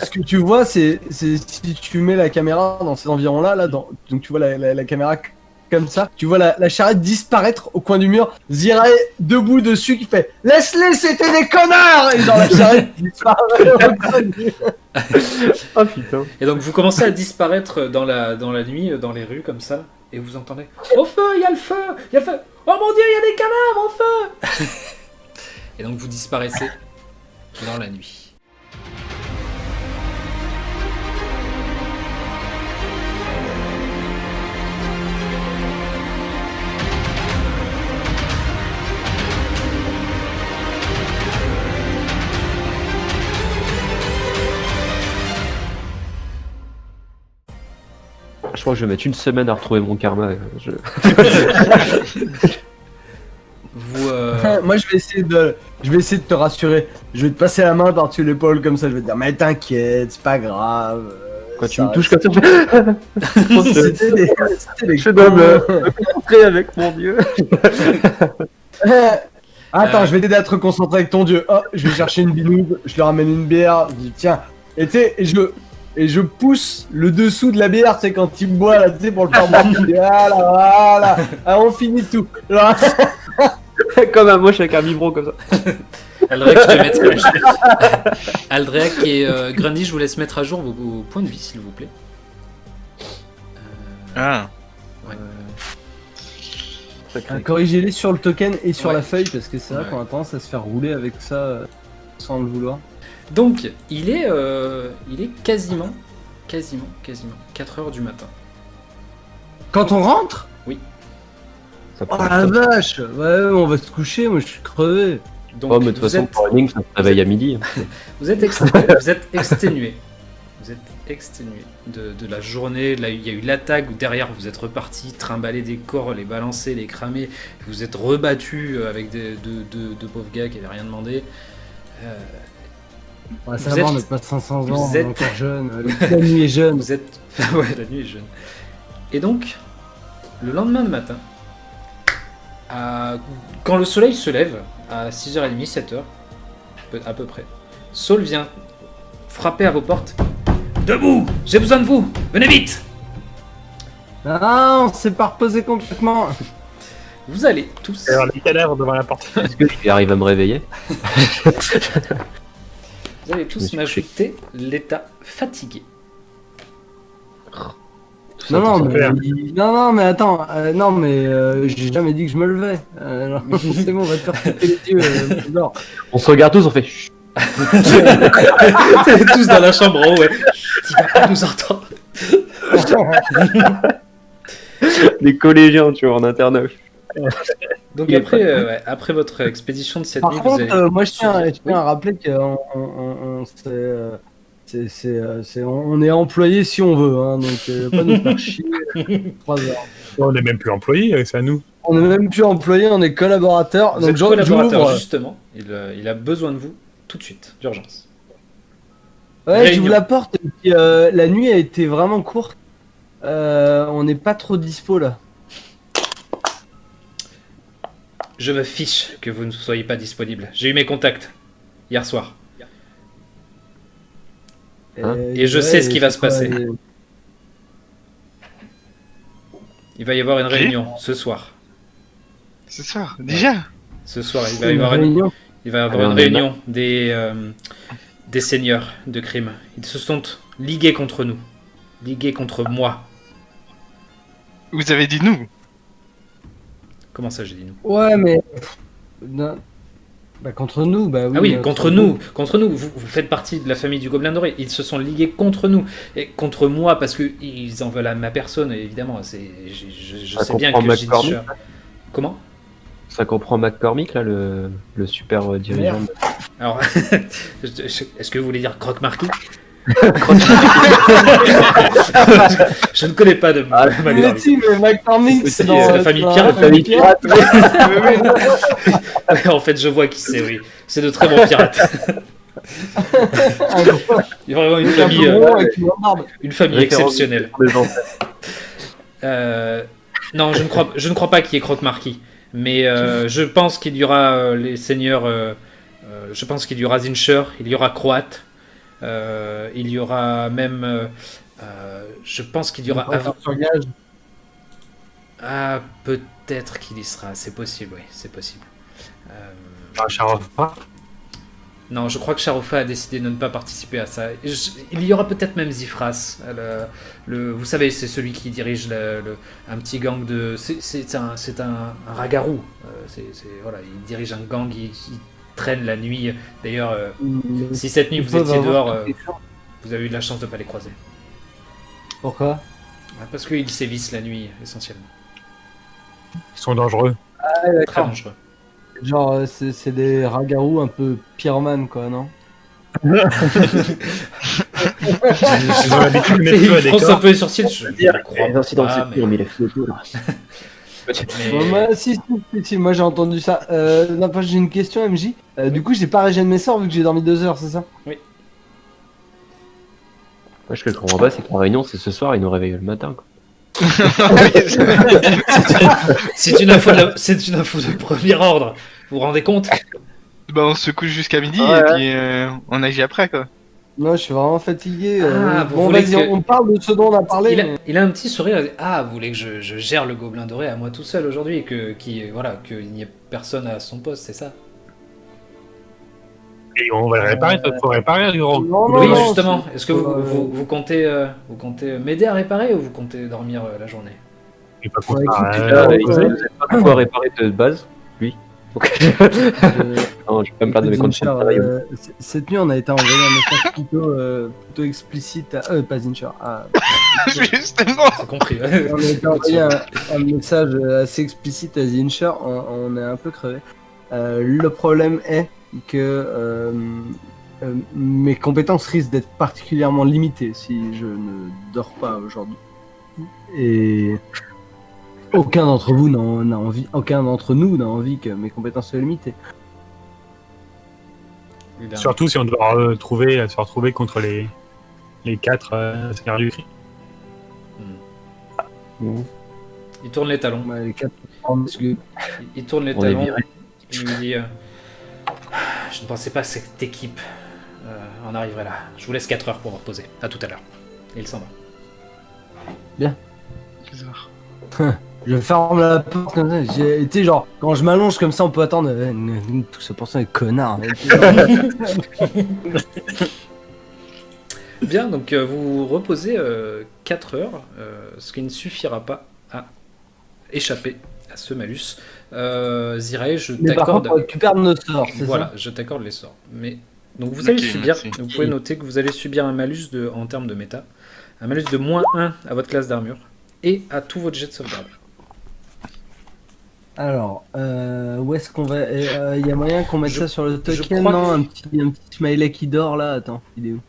Ce que tu vois, c'est si tu mets la caméra dans ces environs-là, donc tu vois la caméra comme ça, tu vois la charrette disparaître au coin du mur, Ziray debout dessus qui fait « Laisse-les, c'était des connards !» Et genre la charrette disparaît au coin du mur. Oh putain. Et donc vous commencez à disparaître dans la nuit, dans les rues comme ça, et vous entendez « Au feu, il y a le feu, il y a le feu. Oh mon Dieu, il y a des cadavres au feu !» Et donc vous disparaissez dans la nuit. Je crois que je vais mettre une semaine à retrouver mon karma. Vous, Moi je vais essayer de te rassurer. Je vais te passer la main par-dessus l'épaule comme ça, je vais te dire « Mais t'inquiète, c'est pas grave. » Quand tu me touches comme ça, C'était des je dois me concentrer avec mon dieu. Attends, je vais t'aider à te reconcentrer avec ton dieu. Oh, je vais chercher une binoube, je lui ramène une bière, je dis tiens. Et tu sais, et je pousse le dessous de la bière, tu sais, quand il boit là, tu sais, pour le faire boire. Voilà. Ah, on finit tout. Genre, Comme un moche avec un biberon comme ça. Aldrek, je te mettrai. Aldrek et Grundy, je vous laisse mettre à jour vos points de vie, s'il vous plaît. corrigez-les sur le token et sur Ouais. la feuille, parce que c'est vrai Ouais. qu'on a tendance à se faire rouler avec ça sans le vouloir. Donc, il est quasiment 4 heures du matin. Quand on rentre? Ça Oh prend la le temps. vache! Ouais, on va se coucher, moi je suis crevé. Donc, Oh, mais de toute façon, pour Running, ça se réveille à midi. vous êtes exténué. Vous êtes exténué de la journée. Là, il y a eu l'attaque où derrière vous êtes reparti, trimballer des corps, les balancer, les cramer. Vous êtes rebattu avec deux pauvres gars qui n'avaient rien demandé. Ouais, ça Vous va, êtes- on n'a pas 500 ans, vous on est êtes- encore jeune. La nuit est jeune. Vous êtes. Ouais, la nuit est jeune. Et donc, le lendemain de matin, quand le soleil se lève, à 6h30, 7h, à peu près, Saul vient frapper à vos portes. Debout! J'ai besoin de vous! Venez vite! Ah, on s'est pas reposé complètement. Vous allez tous. Alors, les cadavres devant la porte. Est-ce que tu arrives à me réveiller? Vous allez tous m'ajouter l'état fatigué. Non, super. mais attends, non, mais j'ai jamais dit que je me levais. Alors, c'est bon, on va te faire péter les yeux. Non. On se regarde tous, on fait chut. tous dans la chambre en haut, ouais. Il va pas nous entendre. Les collégiens, tu vois, en internat. Donc après votre expédition de cette Par nuit, vous contre, avez... moi je tiens à rappeler qu'on on est employé si on veut, hein, donc pas nous faire chier 3 heures. On n'est même plus employé, c'est à nous. On est même plus employé, on est collaborateur. Vous Donc êtes collaborateur, j'ouvre. justement. Il a besoin de vous tout de suite, d'urgence. Ouais, Réunion. j'ouvre la porte. Et puis, la nuit a été vraiment courte. On n'est pas trop dispo là. Je me fiche que vous ne soyez pas disponible. J'ai eu mes contacts hier soir. Hein Et je sais ce qui va se c'est quoi, passer. Il va y avoir une réunion ce soir. Ce soir, déjà? Ce soir, il va y une avoir réunion. une réunion des seigneurs de crime. Ils se sont ligués contre nous. Ligués contre moi. Vous avez dit nous? Comment ça, j'ai dit nous? Ouais, mais. Non. Bah, contre nous, bah oui. Ah oui, mais contre nous. Contre nous. Vous faites partie de la famille du Gobelin Doré. Ils se sont ligués contre nous. Et contre moi, parce qu'ils en veulent à ma personne, évidemment. Je Ça sais bien comprend que McCormick. Ginger... Comment? Ça comprend McCormick, là, le super dirigeant. Merde. Alors, est-ce que vous voulez dire Croque-Marquis? Je ne connais pas de Mais McCormick. si, mais McCormick, Aussi, c'est dans c'est la famille dans pirate. La famille pirate. En fait, je vois qui c'est, oui. C'est de très bons pirates. Il y a vraiment une famille exceptionnelle. Non, je ne crois pas qu'il y ait Croque-Marquis. Mais je pense qu'il y aura les seigneurs. Je pense qu'il y aura Zincher, il y aura Croate. Il y aura même, je pense qu'il y aura Sur gage. Ah, peut-être qu'il y sera, c'est possible, oui, c'est possible. Sharofa. Non, je crois que Sharofa a décidé de ne pas participer à ça. Il y aura peut-être même Zifras. Vous savez, c'est celui qui dirige un petit gang de... C'est un ragarou. Voilà, il dirige un gang, il traîne la nuit. D'ailleurs, si cette nuit vous étiez dehors, vous avez eu de la chance de ne pas les croiser. Pourquoi? Parce qu'ils sévissent la nuit, essentiellement. Ils sont dangereux. Ah, Très d'accord. dangereux. Genre, c'est des ragarous un peu pyromanes, quoi, non? Ils ont l'habitude de mettre Il feu à des fronce un corps. peu les sourcils. Je crois Les incidents de pas, cette nuit ont mis les feux aux poudres. mais- Bon, moi, si, moi j'ai entendu ça. Non, pas, j'ai une question, MJ. Du coup, j'ai pas régéné mes sorts vu que j'ai dormi 2 heures, c'est ça? Moi, ce que je comprends pas, c'est que la réunion, c'est ce soir, ils nous réveillent le matin. Quoi. C'est une info de premier ordre. Vous vous rendez compte? Bah, on se couche jusqu'à midi Ouais, et puis on agit après, quoi. Non, je suis vraiment fatigué. Ah, vous bon, voulez vas-y, que- on parle de ce dont on a parlé. Il a un petit sourire. Ah, vous voulez que je gère le gobelin doré à moi tout seul aujourd'hui et qu'il n'y ait personne à son poste, c'est ça? Et on va le réparer, il faut réparer, gros. Non, non, Oui, non, justement. c'est- Est-ce que vous comptez m'aider à réparer ou vous comptez dormir la journée? J'ai pas Ouais, compris. écoute, Il nous a pas de quoi réparer de base, lui. Donc... non, je vais pas me perdre de mes conditions de travail. Cette nuit, on a été envoyé un message plutôt explicite à... pas Zincher. Justement. J'ai compris. Ouais. On a été envoyé un message assez explicite à Zincher. On est un peu crevé. Le problème est que mes compétences risquent d'être particulièrement limitées si je ne dors pas aujourd'hui. Et aucun d'entre vous n'a envie, aucun d'entre nous n'a envie que mes compétences soient limitées. Surtout si on doit se retrouver contre les 4 seigneurs du cri. Il tourne les talons. Ouais, les quatre- parce que- Il tourne les On est talons. viré. Il lui dit je ne pensais pas que cette équipe en arriverait là. Je vous laisse 4 heures pour vous reposer. À tout à l'heure. Et il s'en va. Bizarre. Je ferme la porte comme ça. Tu sais, genre, quand je m'allonge comme ça, on peut attendre. Tout ça pour ça, les connards. Bien, donc vous reposez 4 heures, ce qui ne suffira pas à échapper à ce malus. Zirae, je Mais par t'accorde. contre, tu perds nos sorts, c'est Voilà, ça? je t'accorde les sorts. Mais donc vous allez Ok, subir. merci. Vous pouvez noter que vous allez subir un malus en termes de méta, un malus de -1 à votre classe d'armure et à tout votre jet de sauvegarde. Alors, où est-ce qu'on va. Il y a moyen qu'on mette Je- ça sur le je token? crois Non, que- un petit smiley qui dort là. Attends, il est où?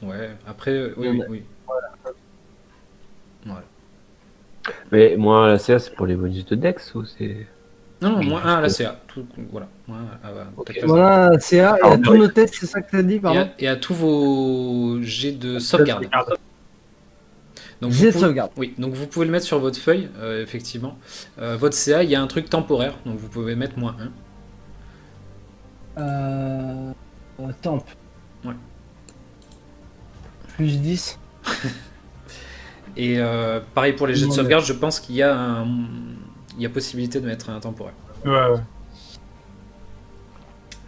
Ouais. Après, oui, Il y oui, en a- oui. Mais moi, la CA, c'est pour les bonus de Dex ou c'est. Non, non, Oui, -1 à la CA. Voilà. -1 à ta Ok. classe d'armure. Voilà, CA, et à Alors, tous nos tests, c'est ça que t'as dit, pardon? Et à tous vos jets de sauvegarde. Donc Jet de pouvez- sauvegarde. Oui, donc vous pouvez le mettre sur votre feuille, effectivement. Votre CA, il y a un truc temporaire, donc vous pouvez mettre -1. Temp. Ouais. Plus 10. Et pareil pour les jets de Non, sauvegarde, je pense qu'il y a possibilité de mettre un temporaire. Ouais.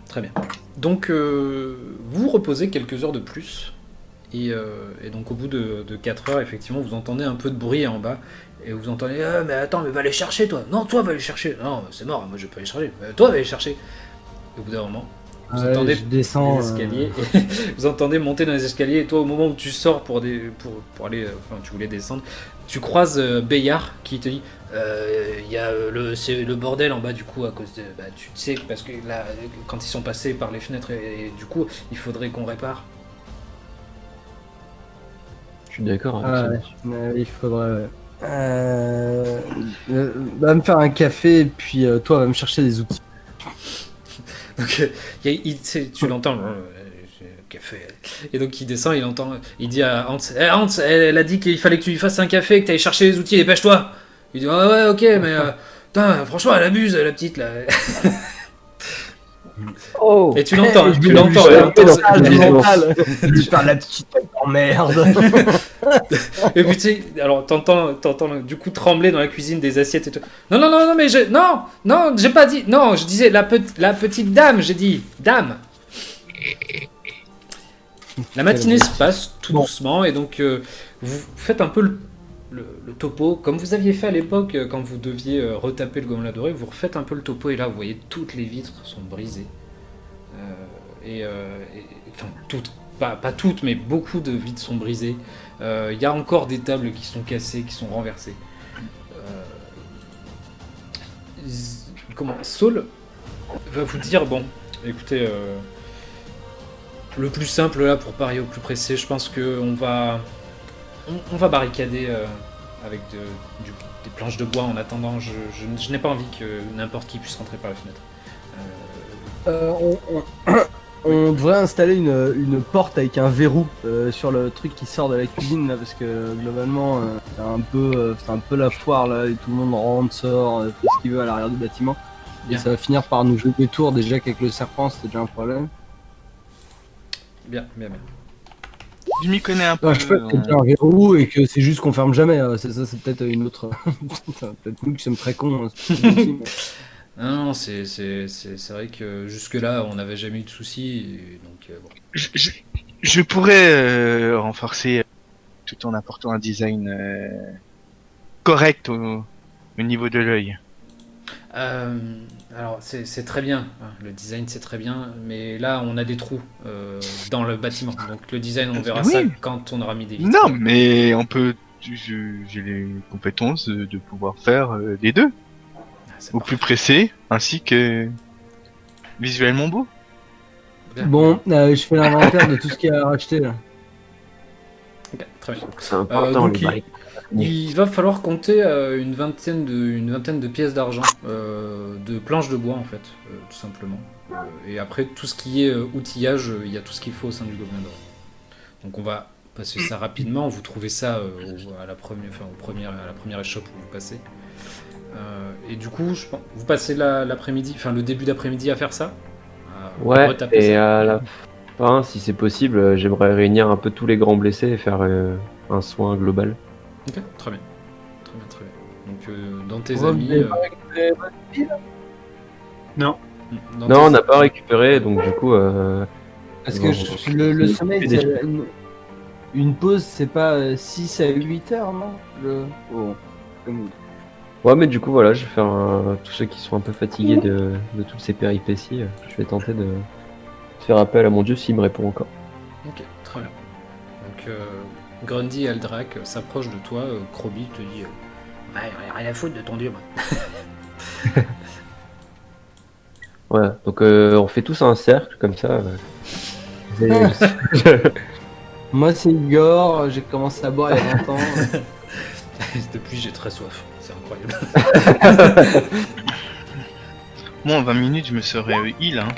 Très bien. Donc vous reposez quelques heures de plus. Et donc au bout de 4 heures, effectivement, vous entendez un peu de bruit en bas. Et vous entendez ah, mais attends, mais va les chercher toi. Non, toi va les chercher. Non, c'est mort, moi je vais pas les chercher. Toi va les chercher. Et au bout d'un moment, vous entendez je descends. les escaliers. Vous entendez monter dans les escaliers. Et toi, au moment où tu sors pour aller, enfin tu voulais descendre, tu croises Bayard qui te dit il y a c'est le bordel en bas du coup à cause de tu sais parce que là quand ils sont passés par les fenêtres et du coup il faudrait qu'on répare. Je suis d'accord. Ah, avec ouais. ça. Il faudrait. Ouais. Va me faire un café et puis toi va me chercher des outils. Donc tu l'entends café. Et donc il descend, il dit à Hans, Hans, elle a dit qu'il fallait que tu lui fasses un café, que tu ailles chercher les outils, dépêche-toi. Il dit ouais ok mais putain, franchement elle abuse la petite là. Oh. Et tu l'entends, hein, Je tu lui- l'entends. je lui- hein, je t'entends- lui- je lui parle la petite merde. Et puis tu sais, alors t'entends du coup trembler dans la cuisine des assiettes et tout. Non, non, non, non, mais non, j'ai pas dit, non, je disais la petite dame, j'ai dit, dame. La matinée se passe tout Bon. doucement et donc vous faites un peu le topo, comme vous aviez fait à l'époque quand vous deviez retaper le Gobelin Doré, vous refaites un peu le topo et là vous voyez toutes les vitres sont brisées. Enfin toutes, pas toutes, mais beaucoup de vitres sont brisées. Il y a encore des tables qui sont cassées, qui sont renversées. Saul va vous dire, bon, écoutez, le plus simple là pour parier au plus pressé, je pense que on va barricader avec des planches de bois en attendant. Je n'ai pas envie que n'importe qui puisse rentrer par la fenêtre. On devrait installer une porte avec un verrou sur le truc qui sort de la cuisine là, parce que globalement c'est un peu la foire là et tout le monde rentre, sort, fait ce qu'il veut à l'arrière du bâtiment. Et Bien. ça va finir par nous jouer des tours déjà qu'avec le serpent c'était déjà un problème. Bien, bien, bien. Je m'y connais un peu. Non, je sais pas, c'est un verrou et que c'est juste qu'on ferme jamais. C'est ça, c'est peut-être une autre. Peut-être nous qui sommes très cons. Hein, c'est possible aussi, mais- Non, c'est vrai que jusque-là on n'avait jamais eu de soucis, et donc bon. Je pourrais renforcer tout en apportant un design correct au niveau de l'œil. Alors c'est très bien, hein, le design c'est très bien, mais là on a des trous dans le bâtiment, donc le design on verra Oui. ça quand on aura mis des vitres. Non, mais on peut. J'ai les compétences de pouvoir faire les deux, Ah, c'est au parfait. plus pressé, ainsi que visuellement beau. Bien. Bon, je fais l'inventaire de tout ce qu'il y a à racheter là. Ok, très bien. C'est important, donc les barriques. Il va falloir compter une vingtaine de pièces d'argent, de planches de bois en fait, tout simplement. Et après tout ce qui est outillage, il y a tout ce qu'il faut au sein du Gobelin Doré. Donc on va passer ça rapidement. Vous trouvez ça à la première échoppe où vous passez. Et du coup, je pense, vous passez l'après-midi, enfin le début d'après-midi à faire ça. À Ouais, retaper et ça. à la fin, si c'est possible, j'aimerais réunir un peu tous les grands blessés et faire un soin global. Ok, très bien. Très bien, très bien. Donc dans tes Ouais, amis. vous avez pas récupéré votre pile dans Non, tes- on n'a pas récupéré, donc du coup, Parce bon, que le sommeil, des- c'est une pause, c'est pas 6 à 8 heures, non Oh. Comme- ouais, mais du coup, voilà, je vais faire tous ceux qui sont un peu fatigués de toutes ces péripéties. Je vais tenter de faire appel à mon dieu s'il me répond encore. Ok, très bien. Donc Grundy et Aldrak s'approchent de toi. Krobi te dit ouais, rien à foutre de ton dieu, moi. Voilà, donc on fait tous un cercle comme ça. Moi, c'est Igor, j'ai commencé à boire il y a 20 ans. Depuis, j'ai très soif. C'est incroyable. Moi, en 20 minutes, je me serais heal. Hein.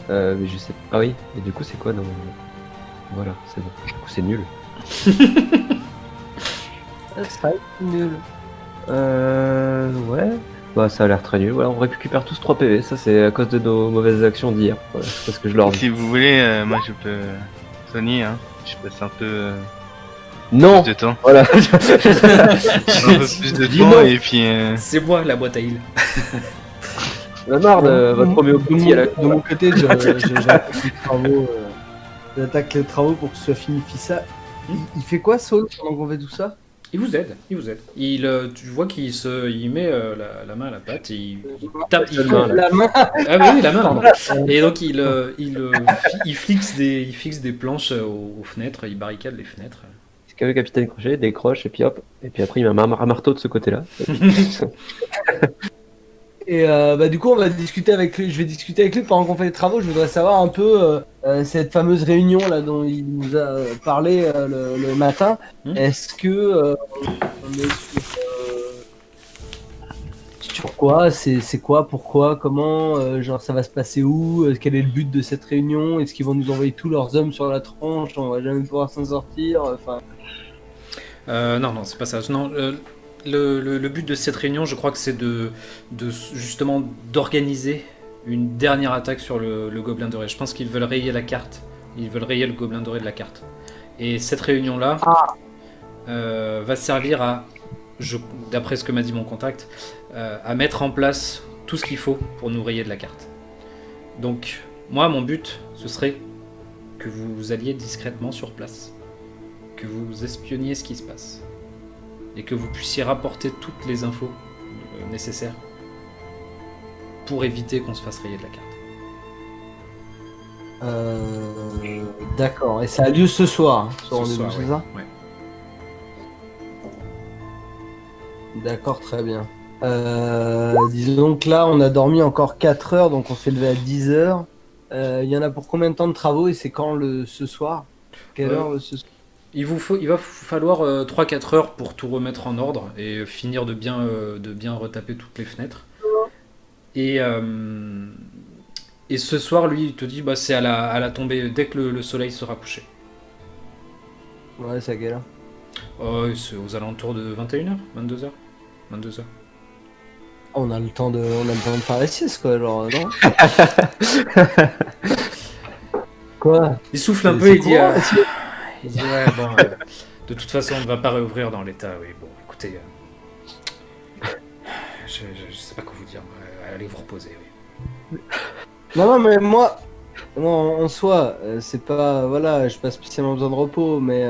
Mais je sais pas. Ah oui, et du coup, c'est quoi dans... Voilà, c'est bon. Du coup, c'est nul. Ça va être nul. Ouais. Bah, ça a l'air très nul. Voilà, on récupère tous 3 PV. Ça, c'est à cause de nos mauvaises actions d'hier. Voilà, c'est ce que je leur dis. Si vous voulez, moi, je peux soigner. Hein. Je passe un peu Non. plus de temps. Voilà. Un peu plus de Dis temps non. et puis. C'est moi la boîte à île. La marre de votre homéopathie à la De mon côté, j'attaque les travaux. J'attaque les travaux pour que ce soit fini. Ça. Il fait quoi, Saul, pendant qu'on fait tout ça? Il vous aide. Tu vois qu'il met la main à la pâte et il tape. La main. Ah oui, la main. Pardon. Et donc il fixe des planches aux fenêtres. Il barricade les fenêtres. C'est qu'avec Capitaine Crochet, décroche et puis hop. Et puis après, il met un marteau de ce côté-là. Et du coup, on va discuter avec lui. Je vais discuter avec lui pendant qu'on fait les travaux. Je voudrais savoir un peu cette fameuse réunion là dont il nous a parlé le matin. Est-ce que on est sur quoi? C'est quoi? Pourquoi? Comment? Genre, ça va se passer où? Quel est le but de cette réunion? Est-ce qu'ils vont nous envoyer tous leurs hommes sur la tronche? On va jamais pouvoir s'en sortir. Enfin. Non, c'est pas ça. Non, le but de cette réunion, je crois que c'est de justement d'organiser une dernière attaque sur le gobelin doré. Je pense qu'ils veulent rayer la carte. Ils veulent rayer le gobelin doré de la carte. Et cette réunion-là va servir à, d'après ce que m'a dit mon contact, à mettre en place tout ce qu'il faut pour nous rayer de la carte. Donc, moi, mon but, ce serait que vous alliez discrètement sur place, que vous espionniez ce qui se passe, et que vous puissiez rapporter toutes les infos nécessaires pour éviter qu'on se fasse rayer de la carte. D'accord, et ça a lieu ce soir, ce Ce rendez-vous, soir, c'est ouais. ça? Ouais. D'accord, très bien. Disons que là, on a dormi encore 4 heures, donc on s'est levé à 10 heures. Il y en a pour combien de temps de travaux et c'est quand ce soir? Quelle heure ce soir? Il va vous falloir 3-4 heures pour tout remettre en ordre et finir de bien retaper toutes les fenêtres. Et ce soir, lui, il te dit c'est à la tombée, dès que le soleil sera couché. Ouais, c'est à quelle heure? C'est aux alentours de 21h, 22h. 22h. On a le temps de faire la sieste, quoi, genre, non? Quoi? Il souffle un C'est- peu c'est et dit, courant, il dit ouais, bon, de toute façon, on ne va pas réouvrir dans l'état. Oui, bon, écoutez, je sais pas quoi vous dire. Allez vous reposer. Oui. Non, mais moi, en soi, c'est pas. Voilà, j'ai pas spécialement besoin de repos, mais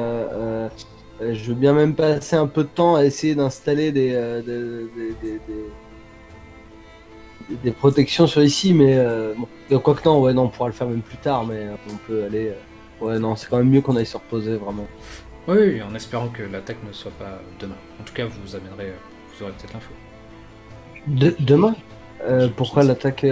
je veux bien même passer un peu de temps à essayer d'installer des protections sur ici, mais bon. Quoique non, ouais, non, on pourra le faire même plus tard, mais on peut aller. Ouais, non, c'est quand même mieux qu'on aille se reposer, vraiment. Oui, en espérant que l'attaque ne soit pas demain. En tout cas, vous aurez peut-être l'info. Demain? Pourquoi l'attaque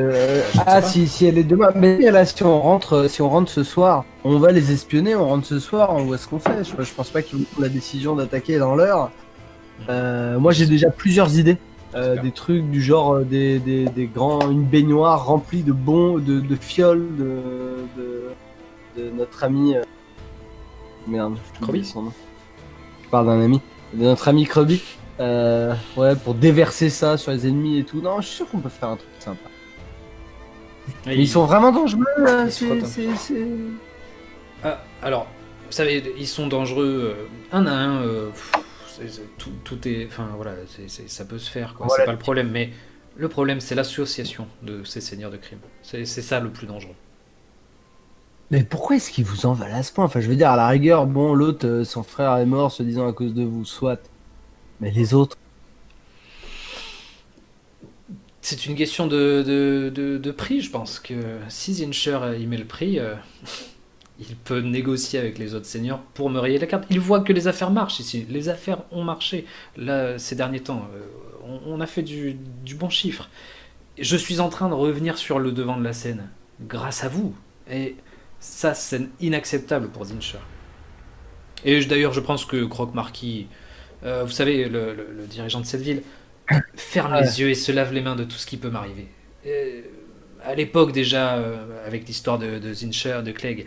Ah, si elle est demain. Mais là, si on rentre ce soir, on va les espionner, on rentre ce soir, on voit ce qu'on fait. Je pense pas qu'ils vont prendre la décision d'attaquer dans l'heure. Moi, j'ai déjà plusieurs idées. Des trucs du genre des une baignoire remplie de fioles de notre ami. Merde, j'ai oublié son nom. Je parle d'un ami. De notre ami Krubby. Ouais, pour déverser ça sur les ennemis et tout. Non, je suis sûr qu'on peut faire un truc sympa. Mais ils sont vraiment dangereux, là. Alors, vous savez, ils sont dangereux un à un. Tout est. Enfin, voilà, ça peut se faire, quoi. Voilà. C'est pas le problème. Mais le problème, c'est l'association de ces seigneurs de crime. C'est ça le plus dangereux. Mais pourquoi est-ce qu'ils vous en veulent à ce point? Enfin, je veux dire, à la rigueur, bon, l'autre, son frère est mort, se disant à cause de vous, soit. Mais les autres. C'est une question de prix, je pense. Que si Zincher y met le prix, il peut négocier avec les autres seigneurs pour me rayer la carte. Il voit que les affaires marchent ici. Les affaires ont marché là ces derniers temps. On a fait du bon chiffre. Je suis en train de revenir sur le devant de la scène grâce à vous. Et ça, c'est inacceptable pour Zincher. Et d'ailleurs, je pense que Croque-Marquis, vous savez, le dirigeant de cette ville, ferme les yeux et se lave les mains de tout ce qui peut m'arriver. À l'époque déjà, avec l'histoire de Zincher, de Clegg,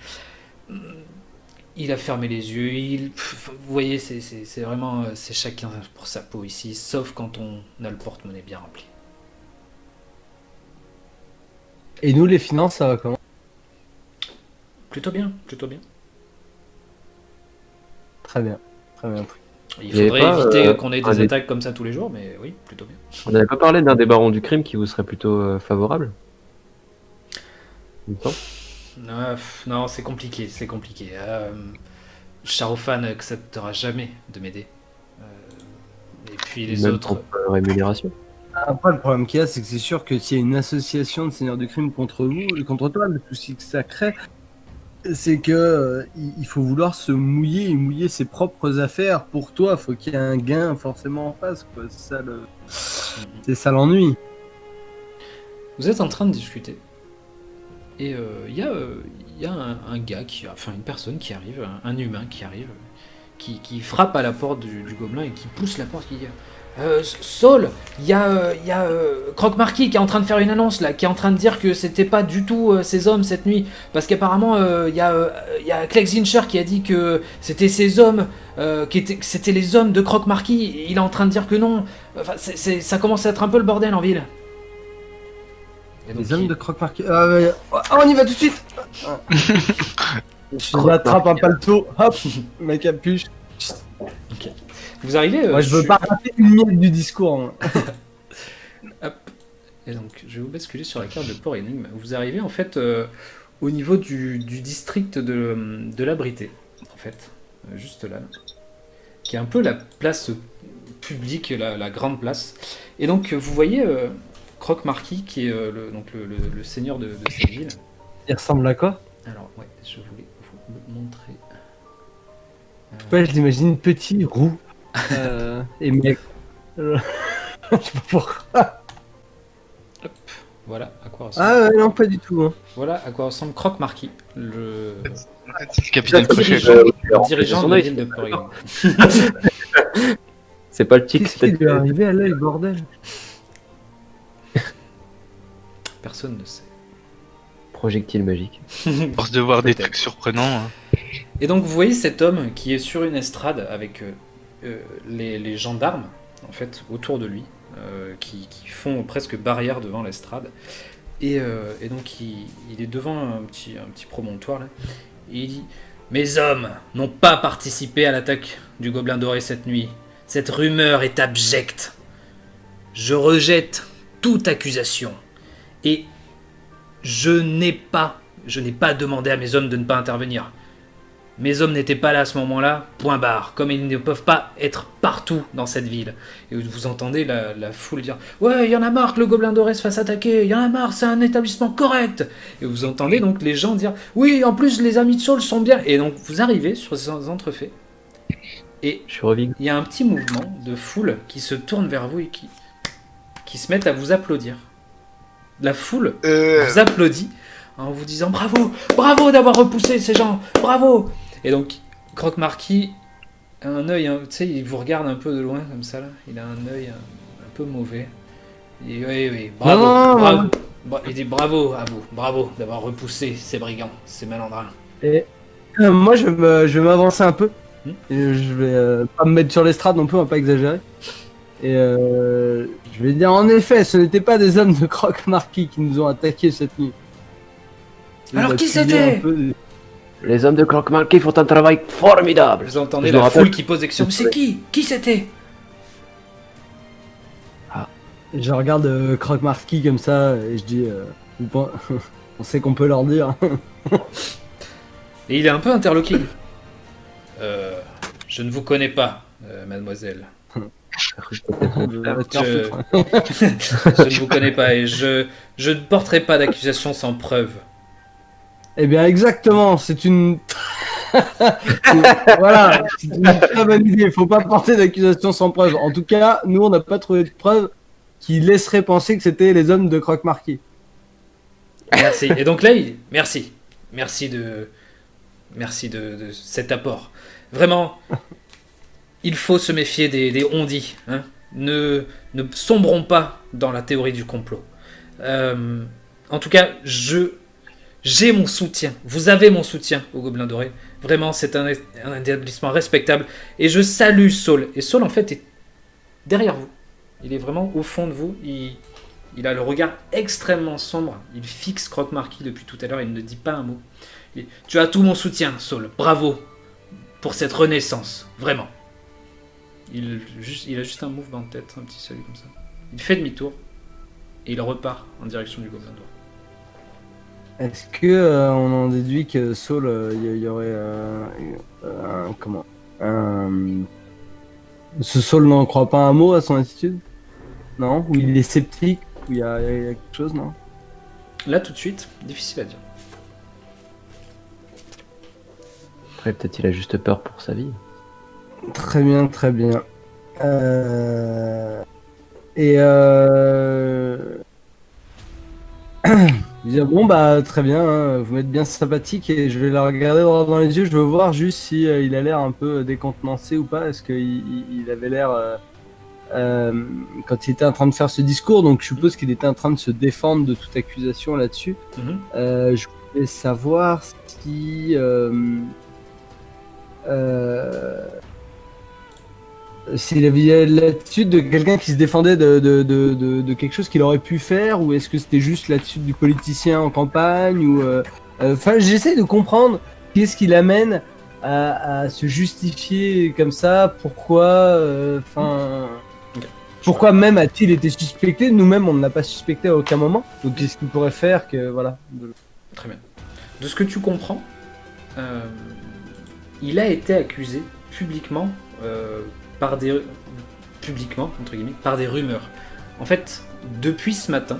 il a fermé les yeux. Vous voyez, c'est vraiment c'est chacun pour sa peau ici, sauf quand on a le porte-monnaie bien rempli. Et nous, les finances, ça va comment? Plutôt bien, plutôt bien. Très bien, très bien. Il Vous avez faudrait pas, éviter qu'on ait un des des- attaques comme ça tous les jours, mais oui, plutôt bien. On n'avait pas parlé d'un des barons du crime qui vous serait plutôt favorable? Il me semble. Non, c'est compliqué, c'est compliqué. Sharofan n'acceptera jamais de m'aider. Et puis les Même autres... pour rémunération. Après, le problème qu'il y a, c'est que c'est sûr que s'il y a une association de seigneurs de crime contre vous et contre toi, le souci que ça crée, c'est que il faut vouloir se mouiller et mouiller ses propres affaires pour toi. Il faut qu'il y ait un gain forcément en face, quoi. C'est ça l'ennui. Vous êtes en train de discuter. Et il y a un gars, enfin une personne qui arrive, un humain qui arrive, qui frappe à la porte du gobelin et qui pousse la porte, qui dit Saul, il y a Croque-Marquis qui est en train de faire une annonce là, qui est en train de dire que c'était pas du tout ces hommes cette nuit, parce qu'apparemment il y a Clegg Zincher qui a dit que c'était ces hommes, que c'était les hommes de Croque-Marquis, et il est en train de dire que non. Enfin, ça commence à être un peu le bordel en ville. Et donc, Les hommes de Croque-Marquis. On y va tout de suite. Je l'attrape un paletot, hop, ma capuche. vous arrivez. Moi, je veux pas rater une miette du discours. Hein. Hop. Et donc, je vais vous basculer sur la carte de Port Énigme. Vous arrivez en fait au niveau du district de la Britée, en fait, juste là, qui est un peu la place publique, la grande place. Et donc, vous voyez Croque-Marquis, qui est le seigneur de cette ville. Il ressemble à quoi? Alors, ouais, je voulais vous le montrer. Ouais, je l'imagine petit, roux et mec. Je sais pas pourquoi. Voilà à quoi ressemble. Ah ouais, non, pas du tout. Hein. Voilà à quoi ressemble Croque-Marquis, le C'est le capitaine Crochet. dirigeant son de la œil. ville de Port-Énigme. C'est pas le tic, Qu'est-ce c'est qui lui est peut-être. arrivé à l'œil, bordel? Personne ne sait. Projectile magique. Force de voir des Peut-être. trucs surprenants. Hein. Et donc vous voyez cet homme qui est sur une estrade avec les gendarmes en fait autour de lui qui font presque barrière devant l'estrade et donc il est devant un petit promontoire là et il dit: mes hommes n'ont pas participé à l'attaque du Gobelin Doré cette nuit. Cette rumeur est abjecte. Je rejette toute accusation et je n'ai pas demandé à mes hommes de ne pas intervenir. Mes hommes n'étaient pas là à ce moment-là, point barre, comme ils ne peuvent pas être partout dans cette ville. Et vous entendez la foule dire: ouais, il y en a marre que le Gobelin Doré se fasse attaquer, il y en a marre, c'est un établissement correct. Et vous entendez donc les gens dire: oui, en plus les amis de Saul sont bien. Et donc vous arrivez sur ces entrefaits, et Je suis revigoré. il y a un petit mouvement de foule qui se tourne vers vous et qui se met à vous applaudir. La foule vous applaudit en vous disant: bravo, bravo d'avoir repoussé ces gens, bravo. Et donc Croque-Marquis a un œil, tu sais, il vous regarde un peu de loin comme ça là. Il a un œil un peu mauvais. Il dit: oui, bravo, Non. bravo. Il dit: bravo à vous, bravo d'avoir repoussé ces brigands, ces malandrins. Et moi, je vais m'avancer un peu. Hmm. Et je vais pas me mettre sur l'estrade non plus, on va pas exagérer. Et je vais dire: en effet, ce n'étaient pas des hommes de Croque-Marquis qui nous ont attaqués cette nuit. Et Alors on va qui crier c'était? un peu. Les hommes de Croque-Marquis font un travail formidable. Vous entendez Je me la rappelle. foule qui pose des questions: mais c'est qui? Qui c'était? Je regarde Croque-Marquis comme ça et je dis: on sait qu'on peut leur dire. Et il est un peu interloqué. Je ne vous connais pas, mademoiselle. Tiens, Je... foutre. je ne vous connais pas et je ne porterai pas d'accusation sans preuve. Eh bien, exactement, c'est une. Voilà, c'est une très bonne idée. Faut pas porter d'accusation sans preuve. En tout cas, nous, on n'a pas trouvé de preuve qui laisserait penser que c'était les hommes de Croque-Marquis. Merci. Et donc là, merci. Merci de cet apport. Vraiment, il faut se méfier des on-dit. Hein. Ne sombrons pas dans la théorie du complot. En tout cas, j'ai mon soutien. Vous avez mon soutien au Gobelin Doré. Vraiment, c'est un établissement respectable. Et je salue Saul. Et Saul, en fait, est derrière vous. Il est vraiment au fond de vous. Il a le regard extrêmement sombre. Il fixe Croque-Marquis depuis tout à l'heure. Il ne dit pas un mot. Tu as tout mon soutien, Saul. Bravo pour cette renaissance. Vraiment. Il a juste un mouvement de tête, un petit salut comme ça. Il fait demi-tour. Et il repart en direction du Gobelin Doré. Est-ce que on en déduit que Saul, il y aurait ce Saul n'en croit pas un mot à son attitude? Non? Ou il est sceptique? Ou il y a quelque chose, non? Là, tout de suite, difficile à dire. Après, peut-être il a juste peur pour sa vie. Très bien, très bien. Je veux dire, bon bah très bien, hein, vous m'êtes bien sympathique et je vais la regarder droit dans les yeux, je veux voir juste si il a l'air un peu décontenancé ou pas, est-ce qu'il avait l'air quand il était en train de faire ce discours, donc je suppose qu'il était en train de se défendre de toute accusation là-dessus. Je voulais savoir si s'il avait l'attitude de quelqu'un qui se défendait de quelque chose qu'il aurait pu faire, ou est-ce que c'était juste l'attitude du politicien en campagne, ou enfin j'essaie de comprendre qu'est-ce qui l'amène à se justifier comme ça, pourquoi, enfin. Ok. Pourquoi même a-t-il été suspecté? Nous-mêmes, on ne l'a pas suspecté à aucun moment. Donc, qu'est-ce qu'il pourrait faire que, voilà. Très bien. De ce que tu comprends, il a été accusé publiquement publiquement, entre guillemets, par des rumeurs. En fait, depuis ce matin,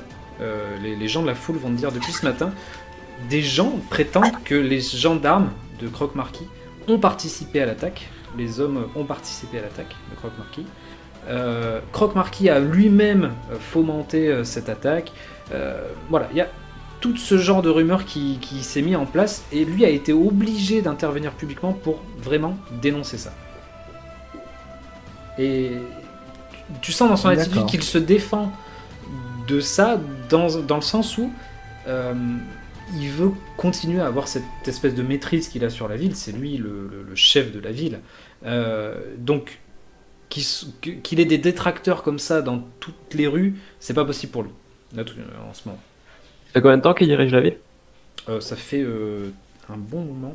les gens de la foule vont te dire, depuis ce matin, des gens prétendent que les gendarmes de Croque-Marquis ont participé à l'attaque. Les hommes ont participé à l'attaque de Croque-Marquis. Croque-Marquis a lui-même fomenté cette attaque. Voilà, il y a tout ce genre de rumeurs qui s'est mis en place et lui a été obligé d'intervenir publiquement pour vraiment dénoncer ça. Et tu sens dans son attitude D'accord. qu'il se défend de ça dans le sens où il veut continuer à avoir cette espèce de maîtrise qu'il a sur la ville. C'est lui le chef de la ville. Donc qu'il ait des détracteurs comme ça dans toutes les rues, c'est pas possible pour lui, là, en ce moment. Ça fait combien de temps qu'il dirige la ville? Ça fait un bon moment.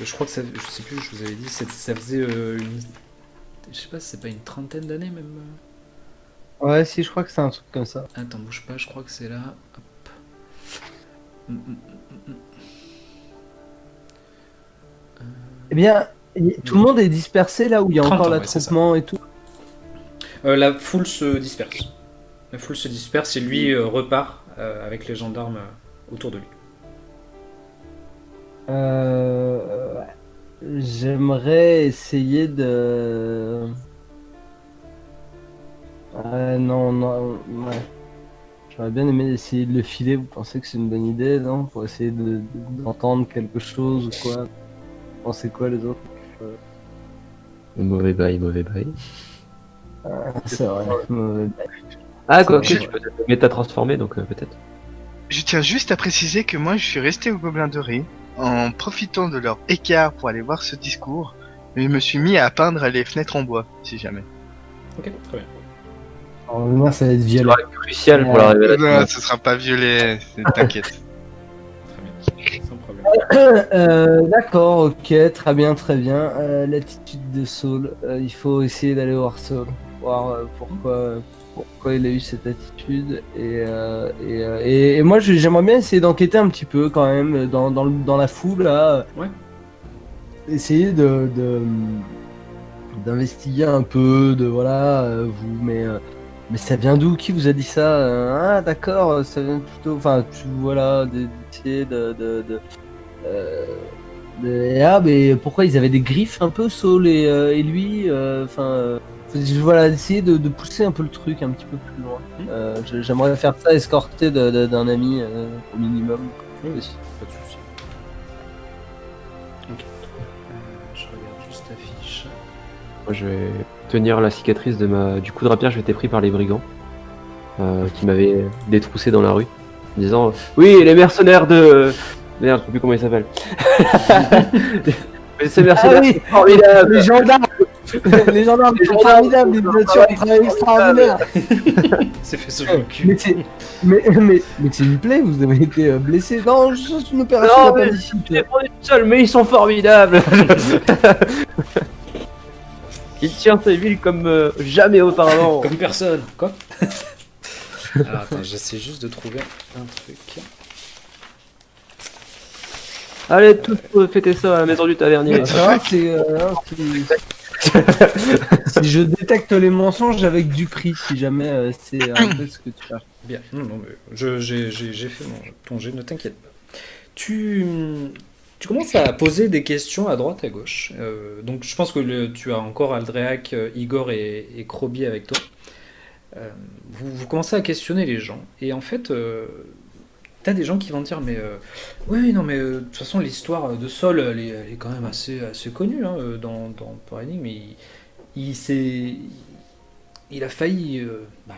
Je crois que ça, je sais plus, je vous avais dit, ça faisait je sais pas si c'est pas une trentaine d'années même. Ouais, si, je crois que c'est un truc comme ça. Attends, bouge pas, je crois que c'est là. Hop. Eh bien, tout le monde est dispersé là où il y a 30 encore ans, ouais, l'attroupement et tout. La foule se disperse. La foule se disperse et lui repart avec les gendarmes autour de lui. Ouais. J'aimerais essayer de. Non, non, ouais. J'aurais bien aimé essayer de le filer. Vous pensez que c'est une bonne idée, non? Pour essayer d'entendre quelque chose ou quoi? Vous pensez quoi les autres? Mauvais bail, mauvais bail. C'est vrai. mauvais. Ah, quoi, Je- tu peux te méta-transformer, donc peut-être. Je tiens juste à préciser que moi je suis resté au Gobelin Doré en profitant de leur écart pour aller voir ce discours, mais je me suis mis à peindre les fenêtres en bois, si jamais. Ok, très bien. En venir, ça va être violent. Crucial pour la révélation. Non, ce sera pas violet, t'inquiète. Très bien. Sans problème. D'accord, ok, très bien, très bien. L'attitude de Saul, il faut essayer d'aller voir Saul, voir pourquoi il a eu cette attitude. Et moi, j'aimerais bien essayer d'enquêter un petit peu quand même dans la foule là. Ouais. Essayer d'investiguer un peu, mais ça vient d'où? Qui vous a dit ça? Ah, d'accord, ça vient plutôt. Enfin, voilà, d'essayer ah, mais pourquoi ils avaient des griffes un peu, Saul et lui? Voilà, essayer de pousser un peu le truc un petit peu plus loin. J'aimerais faire ça escorté d'un ami au minimum. Oui, Aussi. pas de soucis. Ok. Je regarde juste ta fiche. Moi, je vais tenir la cicatrice du coup de rapière, j'ai été pris par les brigands qui m'avaient détroussé dans la rue, en disant oui, les mercenaires de. Merde, je sais plus comment ils s'appellent. Mais ces mercenaires, oui, c'est formidable. Les gendarmes! Les gendarmes sont formidables, ils ont fait un travail extraordinaire! C'est fait sauver le cul. Mais s'il vous plaît, vous avez été blessé. Non, c'est une opération Non, mais d'appendicite. Je l'ai pris tout seul, mais ils sont formidables. Il tient ses villes comme jamais auparavant. Comme personne. Quoi? Alors attends, j'essaie juste de trouver un truc. Allez, tous fêter ça à la maison du tavernier. Ah, ça va, si je détecte les mensonges avec du prix, si jamais c'est un peu ce que tu cherches. Bien. Non, mais j'ai fait ton jet, ne t'inquiète pas. Tu commences à poser des questions à droite, à gauche. Donc je pense que tu as encore Aldréac, Igor et Krobi avec toi. Vous commencez à questionner les gens. Et en fait, t'as des gens qui vont te dire, mais oui, non, mais de toute façon, l'histoire de Sol, elle est quand même assez connue hein, dans Power Enigme, mais il a failli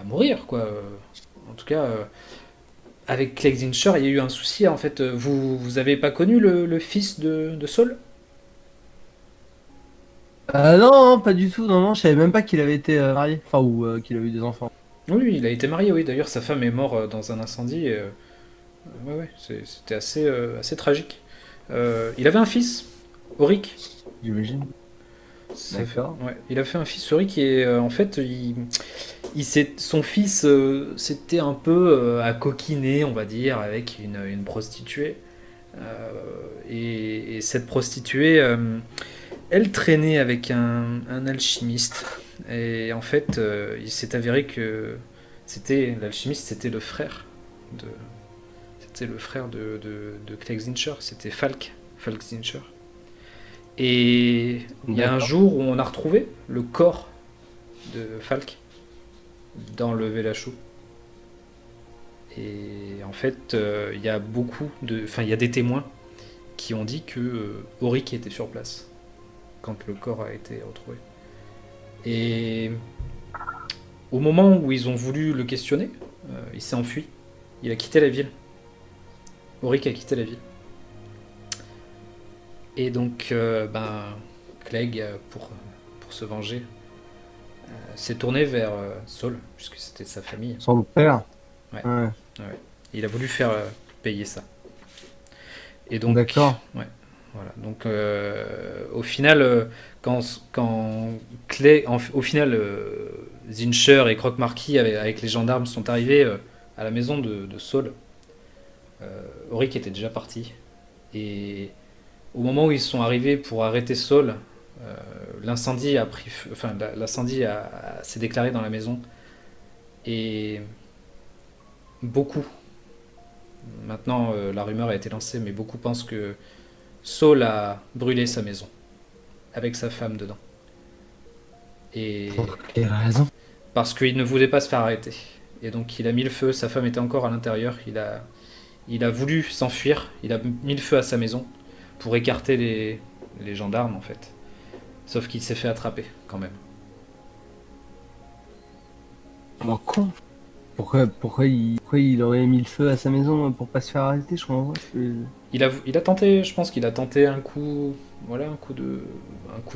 mourir, quoi. En tout cas, avec Klexincher, il y a eu un souci. En fait, vous avez pas connu le fils de Saul? Non, pas du tout, non, je savais même pas qu'il avait été marié, enfin, ou qu'il avait eu des enfants. Oui, il a été marié, oui. D'ailleurs, sa femme est morte dans un incendie. Ouais, ouais, c'était assez tragique. Il avait un fils, Auric. J'imagine. D'accord. Ouais, il a fait un fils, Auric, et en fait, son fils s'était un peu accoquiné, on va dire, avec une prostituée. Et cette prostituée, elle traînait avec un alchimiste. Et en fait, il s'est avéré que l'alchimiste, c'était le frère de, de Clegg Zincher, c'était Falk Zincher. Et il y a un D'accord. jour où on a retrouvé le corps de Falk dans le Vélachou. Et en fait, il y a il y a des témoins qui ont dit que Auric était sur place quand le corps a été retrouvé. Et au moment où ils ont voulu le questionner, il s'est enfui. Il a quitté la ville. Auric a quitté la ville. Et donc, Clegg, pour se venger, s'est tourné vers Saul, puisque c'était sa famille. Son père. Ouais. Ouais. Ouais. Il a voulu faire payer ça. Et donc, D'accord. ouais, voilà. Donc, au final, au final, Zincher et Croque-Marquis avec les gendarmes sont arrivés à la maison de Saul. Auric était déjà parti. Et au moment où ils sont arrivés pour arrêter Saul, l'incendie a pris feu, enfin l'incendie s'est déclaré dans la maison et beaucoup. Maintenant, la rumeur a été lancée, mais beaucoup pensent que Saul a brûlé sa maison avec sa femme dedans. Et Pour quelle raison? parce qu'il ne voulait pas se faire arrêter. Et donc il a mis le feu. Sa femme était encore à l'intérieur. Il a voulu s'enfuir. Il a mis le feu à sa maison pour écarter les gendarmes en fait. Sauf qu'il s'est fait attraper quand même. Oh, con. Pourquoi il aurait mis le feu à sa maison pour pas se faire arrêter, je comprends pas. Il a tenté, je pense qu'il a tenté un coup, voilà, un coup de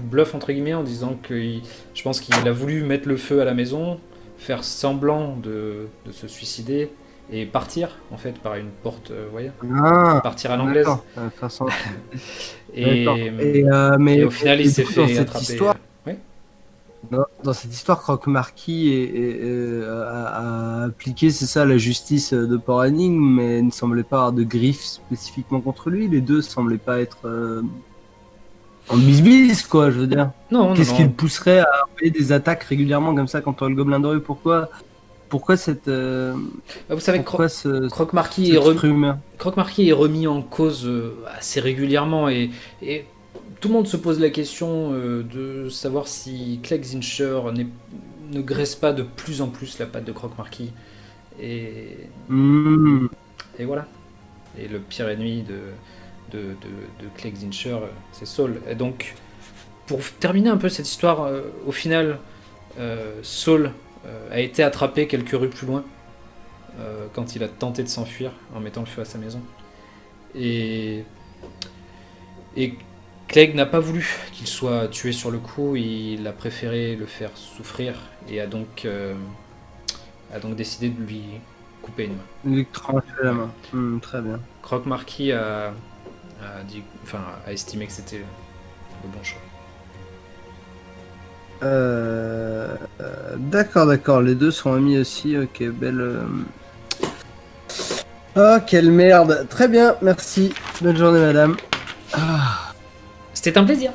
bluff entre guillemets en disant je pense qu'il a voulu mettre le feu à la maison, faire semblant de se suicider et partir en fait par une porte, voyez, Ah, partir à l'anglaise. d'accord. Faire ça. Et, D'accord. et au final, il du s'est coup, dans fait cette attraper. histoire, Ouais. dans cette histoire, Croque-Marquis a appliqué, c'est ça, la justice de Port-Anning, mais ne semblait pas avoir de griffes spécifiquement contre lui. Les deux semblaient pas être en bisbis, quoi, je veux dire. Non, non, Qu'est-ce qui le non. pousserait à envoyer des attaques régulièrement comme ça contre le Gobelin Doré? Pourquoi cette, Vous savez, pourquoi Croque-Marquis cette rumeur? Croque-Marquis est remis en cause assez régulièrement et tout le monde se pose la question de savoir si Clegg Zincher ne graisse pas de plus en plus la patte de Croque-Marquis. Et, Hmm. et voilà. Et le pire ennemi de Clegg Zincher, c'est Saul. Et donc, pour terminer un peu cette histoire, au final, Saul a été attrapé quelques rues plus loin quand il a tenté de s'enfuir en mettant le feu à sa maison. Et Clegg n'a pas voulu qu'il soit tué sur le coup, il a préféré le faire souffrir et a donc décidé de lui couper une main. Lui trancher la main. Très bien. Croque-Marquis a estimé que c'était le bon choix. D'accord. Les deux sont amis aussi. Ok, belle. Oh, quelle merde. Très bien, merci. Bonne journée, madame. Ah. C'était un plaisir.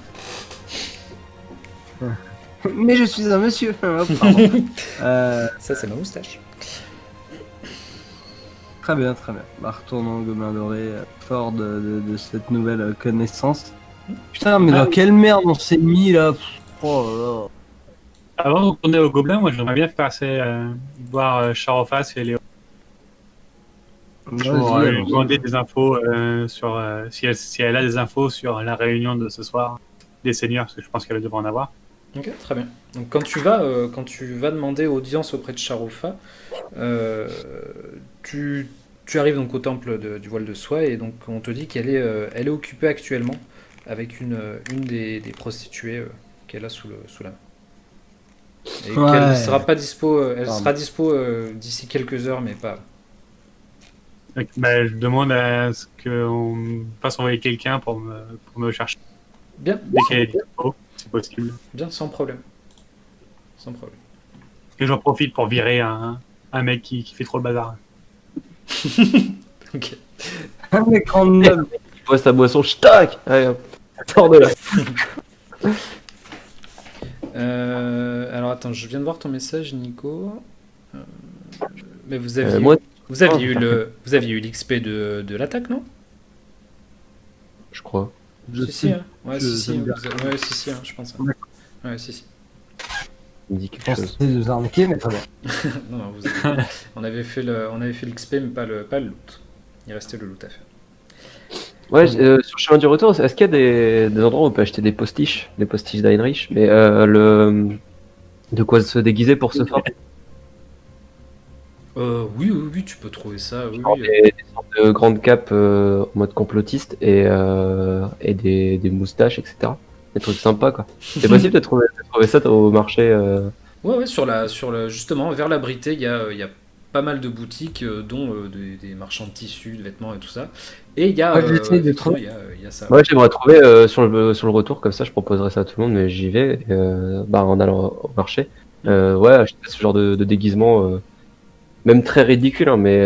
Mais je suis un monsieur. Oh, pardon. Ça, c'est ma moustache. Très bien. Bah, retournons au Gobelin Doré, fort de cette nouvelle connaissance. Putain, mais dans oui. quelle merde on s'est mis là? Oh Avant de retourner au Gobelin, moi j'aimerais bien passer voir Charofas et Léo là là. pour Vas-y, lui alors. demander des infos sur si elle a des infos sur la réunion de ce soir des seigneurs, parce que je pense qu'elle devrait en avoir. Ok, très bien. Donc quand tu vas demander audience auprès de Sharofa, tu arrives donc au temple du voile de soie et donc on te dit qu'elle est occupée actuellement avec une des prostituées qu'elle a sous la main. Et Ouais. qu'elle sera pas dispo, elle Pardon. sera dispo d'ici quelques heures, mais pas. Donc, bah, je demande à ce qu'on me fasse envoyer quelqu'un pour me chercher Bien, dès qu'elle est dispo, si possible. bien, sans problème. Sans problème. Et j'en profite pour virer un mec qui fait trop le bazar. Ok. Un mec random. Tu vois sa boisson, tac. Allez, hop. Sors de là. Alors attends, je viens de voir ton message, Nico. Mais vous aviez, Moi, vous aviez oh, eu l'XP de l'attaque, non? je crois. Je Si, sais. si, hein. Ouais, je- si, si, je me ouais, si, hein, je pense. hein. D'accord. Ouais, si. Il me dit quelque chose. pensais nous arnaquer, mais très bien. Non, non, on avait fait l'XP, mais pas le loot. Il restait le loot à faire. Ouais, sur le chemin du retour, est-ce qu'il y a des endroits où on peut acheter des postiches d'Heinrich, mais de quoi se déguiser pour ce soir? Oui, tu peux trouver ça. Oui, Genre oui, des sortes de grandes capes en mode complotiste et des moustaches, etc. Des trucs sympas, quoi. C'est possible de trouver ça au marché Ouais, justement, vers la Britée, il y a pas mal de boutiques, dont des marchands de tissus, de vêtements et tout ça. Et il y a, Ouais, j'essaie de effectivement, trouver. il y a ça. Ouais, j'aimerais trouver sur le retour, comme ça je proposerai ça à tout le monde, mais j'y vais en allant au marché. Ouais, acheter ce genre de déguisement, même très ridicule, hein, mais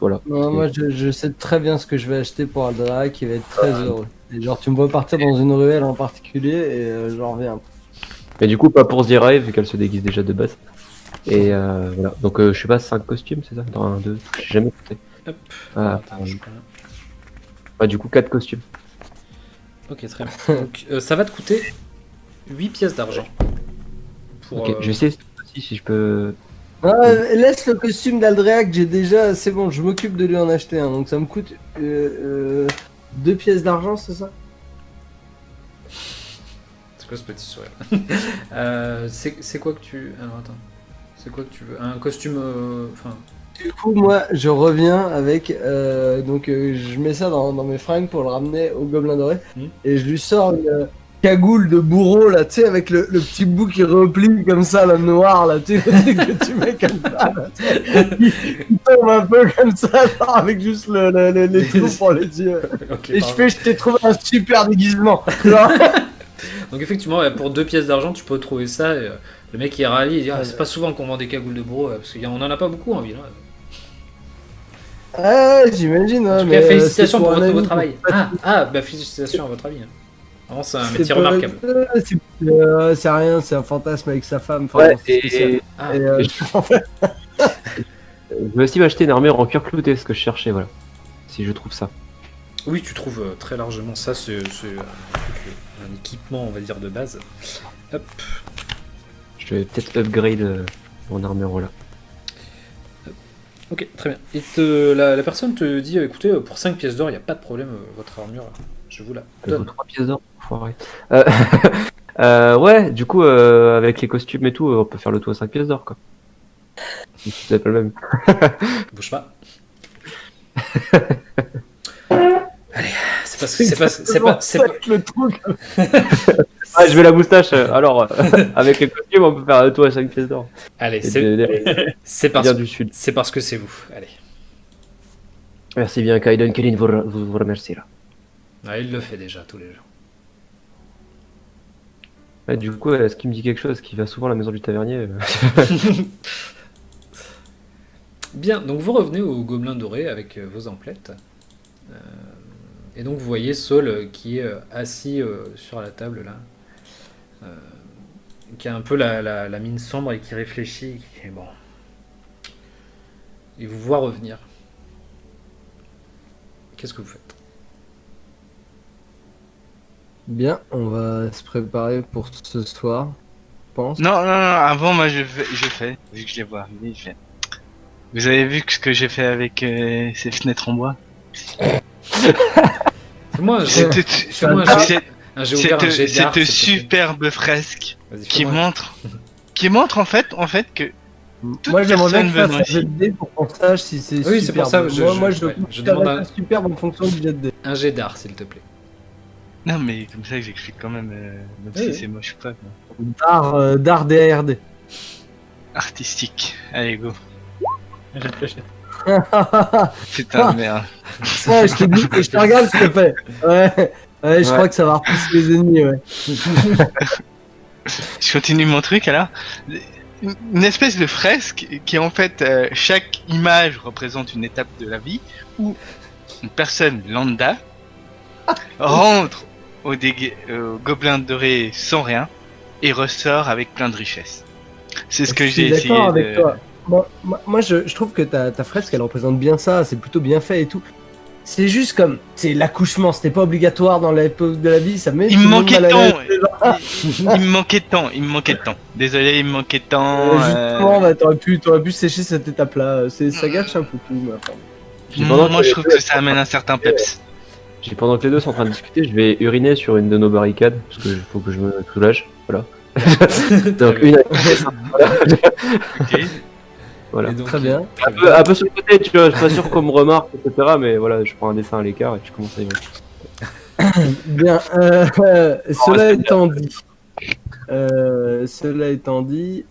voilà. Non, moi, je sais très bien ce que je vais acheter pour Aldra qui va être très heureux. Et genre, tu me vois partir dans une ruelle en particulier et j'en reviens. Mais du coup, pas pour Zirai, vu qu'elle se déguise déjà de base. Et voilà. Donc, je sais pas, 5 costumes, c'est ça? Dans un, 2, j'ai jamais compté. Hop. Ah, Attends, je prends. ouais, du coup, 4 costumes. Ok, très bien. Donc, ça va te coûter 8 pièces d'argent. Pour, Ok, je vais essayer aussi si je peux. Laisse le costume d'Aldrea que j'ai déjà, c'est bon, je m'occupe de lui en acheter un. Donc ça me coûte 2 pièces d'argent, c'est ça? C'est quoi ce petit sourire? C'est quoi que tu. Alors attends. C'est quoi que tu veux? Un costume. Enfin. Du coup, moi, je reviens avec. Je mets ça dans mes fringues pour le ramener au Gobelin Doré. Et je lui sors une cagoule de bourreau, là, tu sais, avec le petit bout qui replie comme ça, le noir, là, tu sais, le truc que tu mets comme ça, là, tu sais, qui tombe un peu comme ça, genre, avec juste les trous pour les yeux. Ok, Et pardon. je t'ai trouvé un super déguisement. Genre. Donc effectivement, ouais, pour 2 pièces d'argent, tu peux trouver ça. Et, le mec il est ravi, il dit c'est pas souvent qu'on vend des cagoules de bourreau, parce qu'on en a pas beaucoup en ville. Hein. Ouais, j'imagine. En Ouais, tout cas, mais, félicitations c'est pour un votre nouveau ami, travail. pour pas- Bah félicitations à votre avis. Hein. Vraiment, c'est un métier c'est pas- remarquable. C'est rien, c'est un fantasme avec sa femme. Enfin, Ouais, bon, c'est spécial. Ah, Et, en fait, Je vais aussi m'acheter une armure en cuir clouté, ce que je cherchais, voilà. Si je trouve ça. oui, tu trouves très largement ça, c'est un équipement, on va dire, de base. Hop. Je vais peut-être upgrade mon armure, là. Ok, très bien. Et la personne te dit écoutez, pour 5 pièces d'or, il n'y a pas de problème, votre armure, je vous la donne. 3 pièces d'or, foiré. Ouais, du coup, avec les costumes et tout, on peut faire le tout à 5 pièces d'or, quoi. C'est pas le même. Bouge pas. Allez, c'est pas. le truc. Ah, je vais la moustache, alors, avec les costumes, on peut faire le tout à 5 pièces d'or. Allez, C'est c'est bien parce, du sud. c'est parce que c'est vous. Allez. Merci bien, Kaiden Kelin vous remercie, là. Ah, il le fait déjà tous les jours. Ouais, du coup, est-ce qu'il me dit quelque chose qui va souvent à la maison du tavernier Bien, donc vous revenez au Gobelin Doré avec vos emplettes. Et donc vous voyez Saul qui est assis sur la table là. Qui a un peu la mine sombre et qui réfléchit. Et bon. Il vous voit revenir. Qu'est-ce que vous faites? Bien, on va se préparer pour ce soir, je pense. Non, avant, moi, je fais, vu que je les vois arriver, je fais. Vous avez vu ce que j'ai fait avec ces fenêtres en bois? Fais-moi un jet- C'était fais-moi un jet- un jet ouvert, un jet cette d'art, s'il te plaît. superbe fresque Vas-y, qui fais-moi un- montre en fait que toute Moi, j'aimerais bien personne que tu fasses venant un ici. jet de dés pour qu'on sache si c'est Oui, c'est pour ça, superbe. Moi, je ouais, trouve je que ça demande va un- être superbe en fonction du jet de dés. un jet d'art, s'il te plaît. Non, mais comme ça, j'explique quand même, même Oui, si oui. c'est moche ou pas. Quoi. D'art DRD. Artistique. Allez, go. J'achète. Putain, merde. Ouais, je te dis, je te regarde, je te fais. Ouais, je crois que ça va repousser les ennemis, ouais. Je continue mon truc alors. Une espèce de fresque qui en fait chaque image représente une étape de la vie où une personne lambda rentre au gobelin doré sans rien et ressort avec plein de richesses. C'est ce que Je suis j'ai essayé d'accord avec de... toi. Moi, je trouve que ta fresque, elle représente bien ça, c'est plutôt bien fait et tout. C'est juste comme, c'est l'accouchement, c'était pas obligatoire dans l'époque de la vie, ça met Il tout me le monde manquait mal de à temps. l'aise. Il me manquait de temps. Désolé, il me manquait de temps. Justement, bah, t'aurais pu sécher cette étape-là, ça gâche un peu tout. Mais enfin. Moi, je trouve que ça amène un certain peps. Pendant que les deux sont en train de discuter, je vais uriner sur une de nos barricades, parce que faut que je me soulage. Voilà. Donc une à côté, ça, Ok. voilà. Et donc, Très bien. Un peu sur le côté, tu vois, je suis pas sûr qu'on me remarque, etc. Mais voilà, je prends un dessin à l'écart et je commence à y aller. Bien, cela étant dit,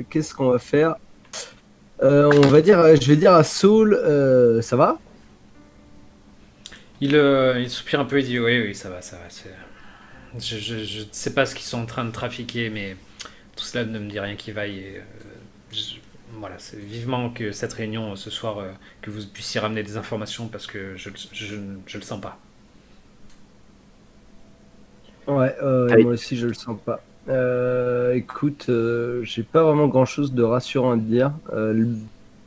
qu'est-ce qu'on va faire? On va dire, je vais dire à Saul, ça va? il soupire un peu et dit oui, ça va. Je ne sais pas ce qu'ils sont en train de trafiquer, mais tout cela ne me dit rien qui vaille. Et, voilà, c'est vivement que cette réunion ce soir, que vous puissiez ramener des informations parce que je le sens pas. Ouais, Allez. moi aussi je le sens pas. Écoute, j'ai pas vraiment grand chose de rassurant à te dire. Il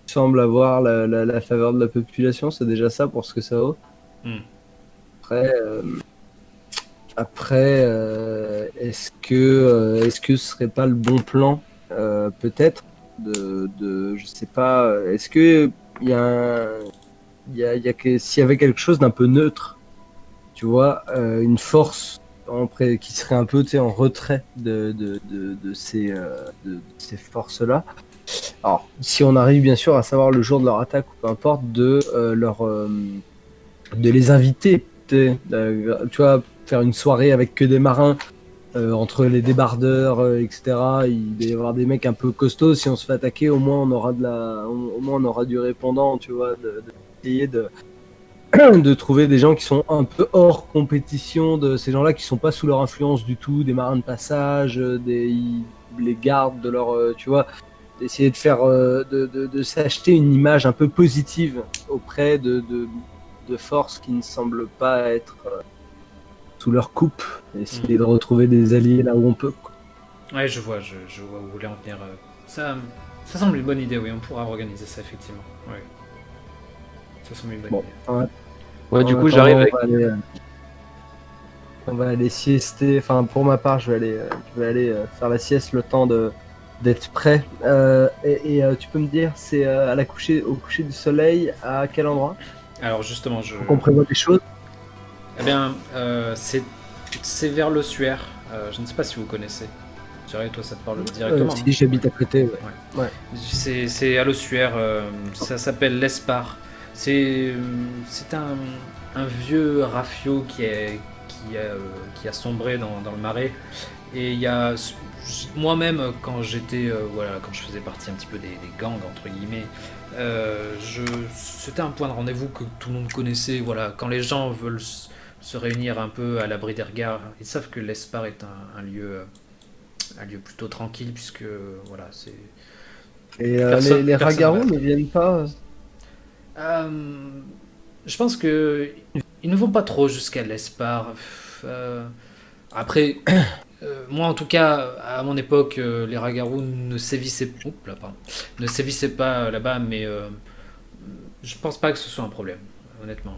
semble avoir la faveur de la population, c'est déjà ça pour ce que ça vaut. Après, est-ce que ce serait pas le bon plan, peut-être, je sais pas, est-ce que il y a s'il y avait quelque chose d'un peu neutre, tu vois, une force qui serait un peu, tu sais, en retrait de ces forces-là. Alors, si on arrive bien sûr à savoir le jour de leur attaque ou peu importe, de les inviter, tu vois, faire une soirée avec que des marins, entre les débardeurs, etc. Il doit y avoir des mecs un peu costauds. Si on se fait attaquer, au moins on aura au moins on aura du répondant, tu vois, d'essayer de trouver des gens qui sont un peu hors compétition, de ces gens-là qui sont pas sous leur influence du tout, des marins de passage, les gardes de leur, tu vois, d'essayer de faire, de s'acheter une image un peu positive auprès de forces qui ne semblent pas être sous leur coupe, essayer de retrouver des alliés là où on peut. Quoi. Ouais, je vois où vous voulez en venir. Ça semble une bonne idée, oui, on pourra organiser ça effectivement. Ouais. Ça semble une bonne idée. Ouais, du En coup, attendant, j'arrive avec. On va aller siester. Enfin, pour ma part, je vais aller faire la sieste le temps d'être prêt. Tu peux me dire, c'est au coucher du soleil, à quel endroit? Alors justement, Faut qu'on prévoit des choses. Eh bien, c'est vers l'ossuaire. Je ne sais pas si vous connaissez. Je dirais, toi, ça te parle directement. Si, j'habite à côté. Ouais. C'est à l'ossuaire. Ça s'appelle l'Espar. C'est un vieux rafio qui a sombré dans le marais. Et il y a moi-même, quand j'étais quand je faisais partie un petit peu des gangs entre guillemets, c'était un point de rendez-vous que tout le monde connaissait. Voilà, quand les gens veulent se réunir un peu à l'abri des regards, ils savent que l'Espar est un lieu plutôt tranquille puisque voilà c'est. Et les ragarous ne viennent pas. Je pense que ils ne vont pas trop jusqu'à l'Espar. Après, moi en tout cas, à mon époque, les ragarous ne sévissaient pas là-bas, mais je pense pas que ce soit un problème, honnêtement.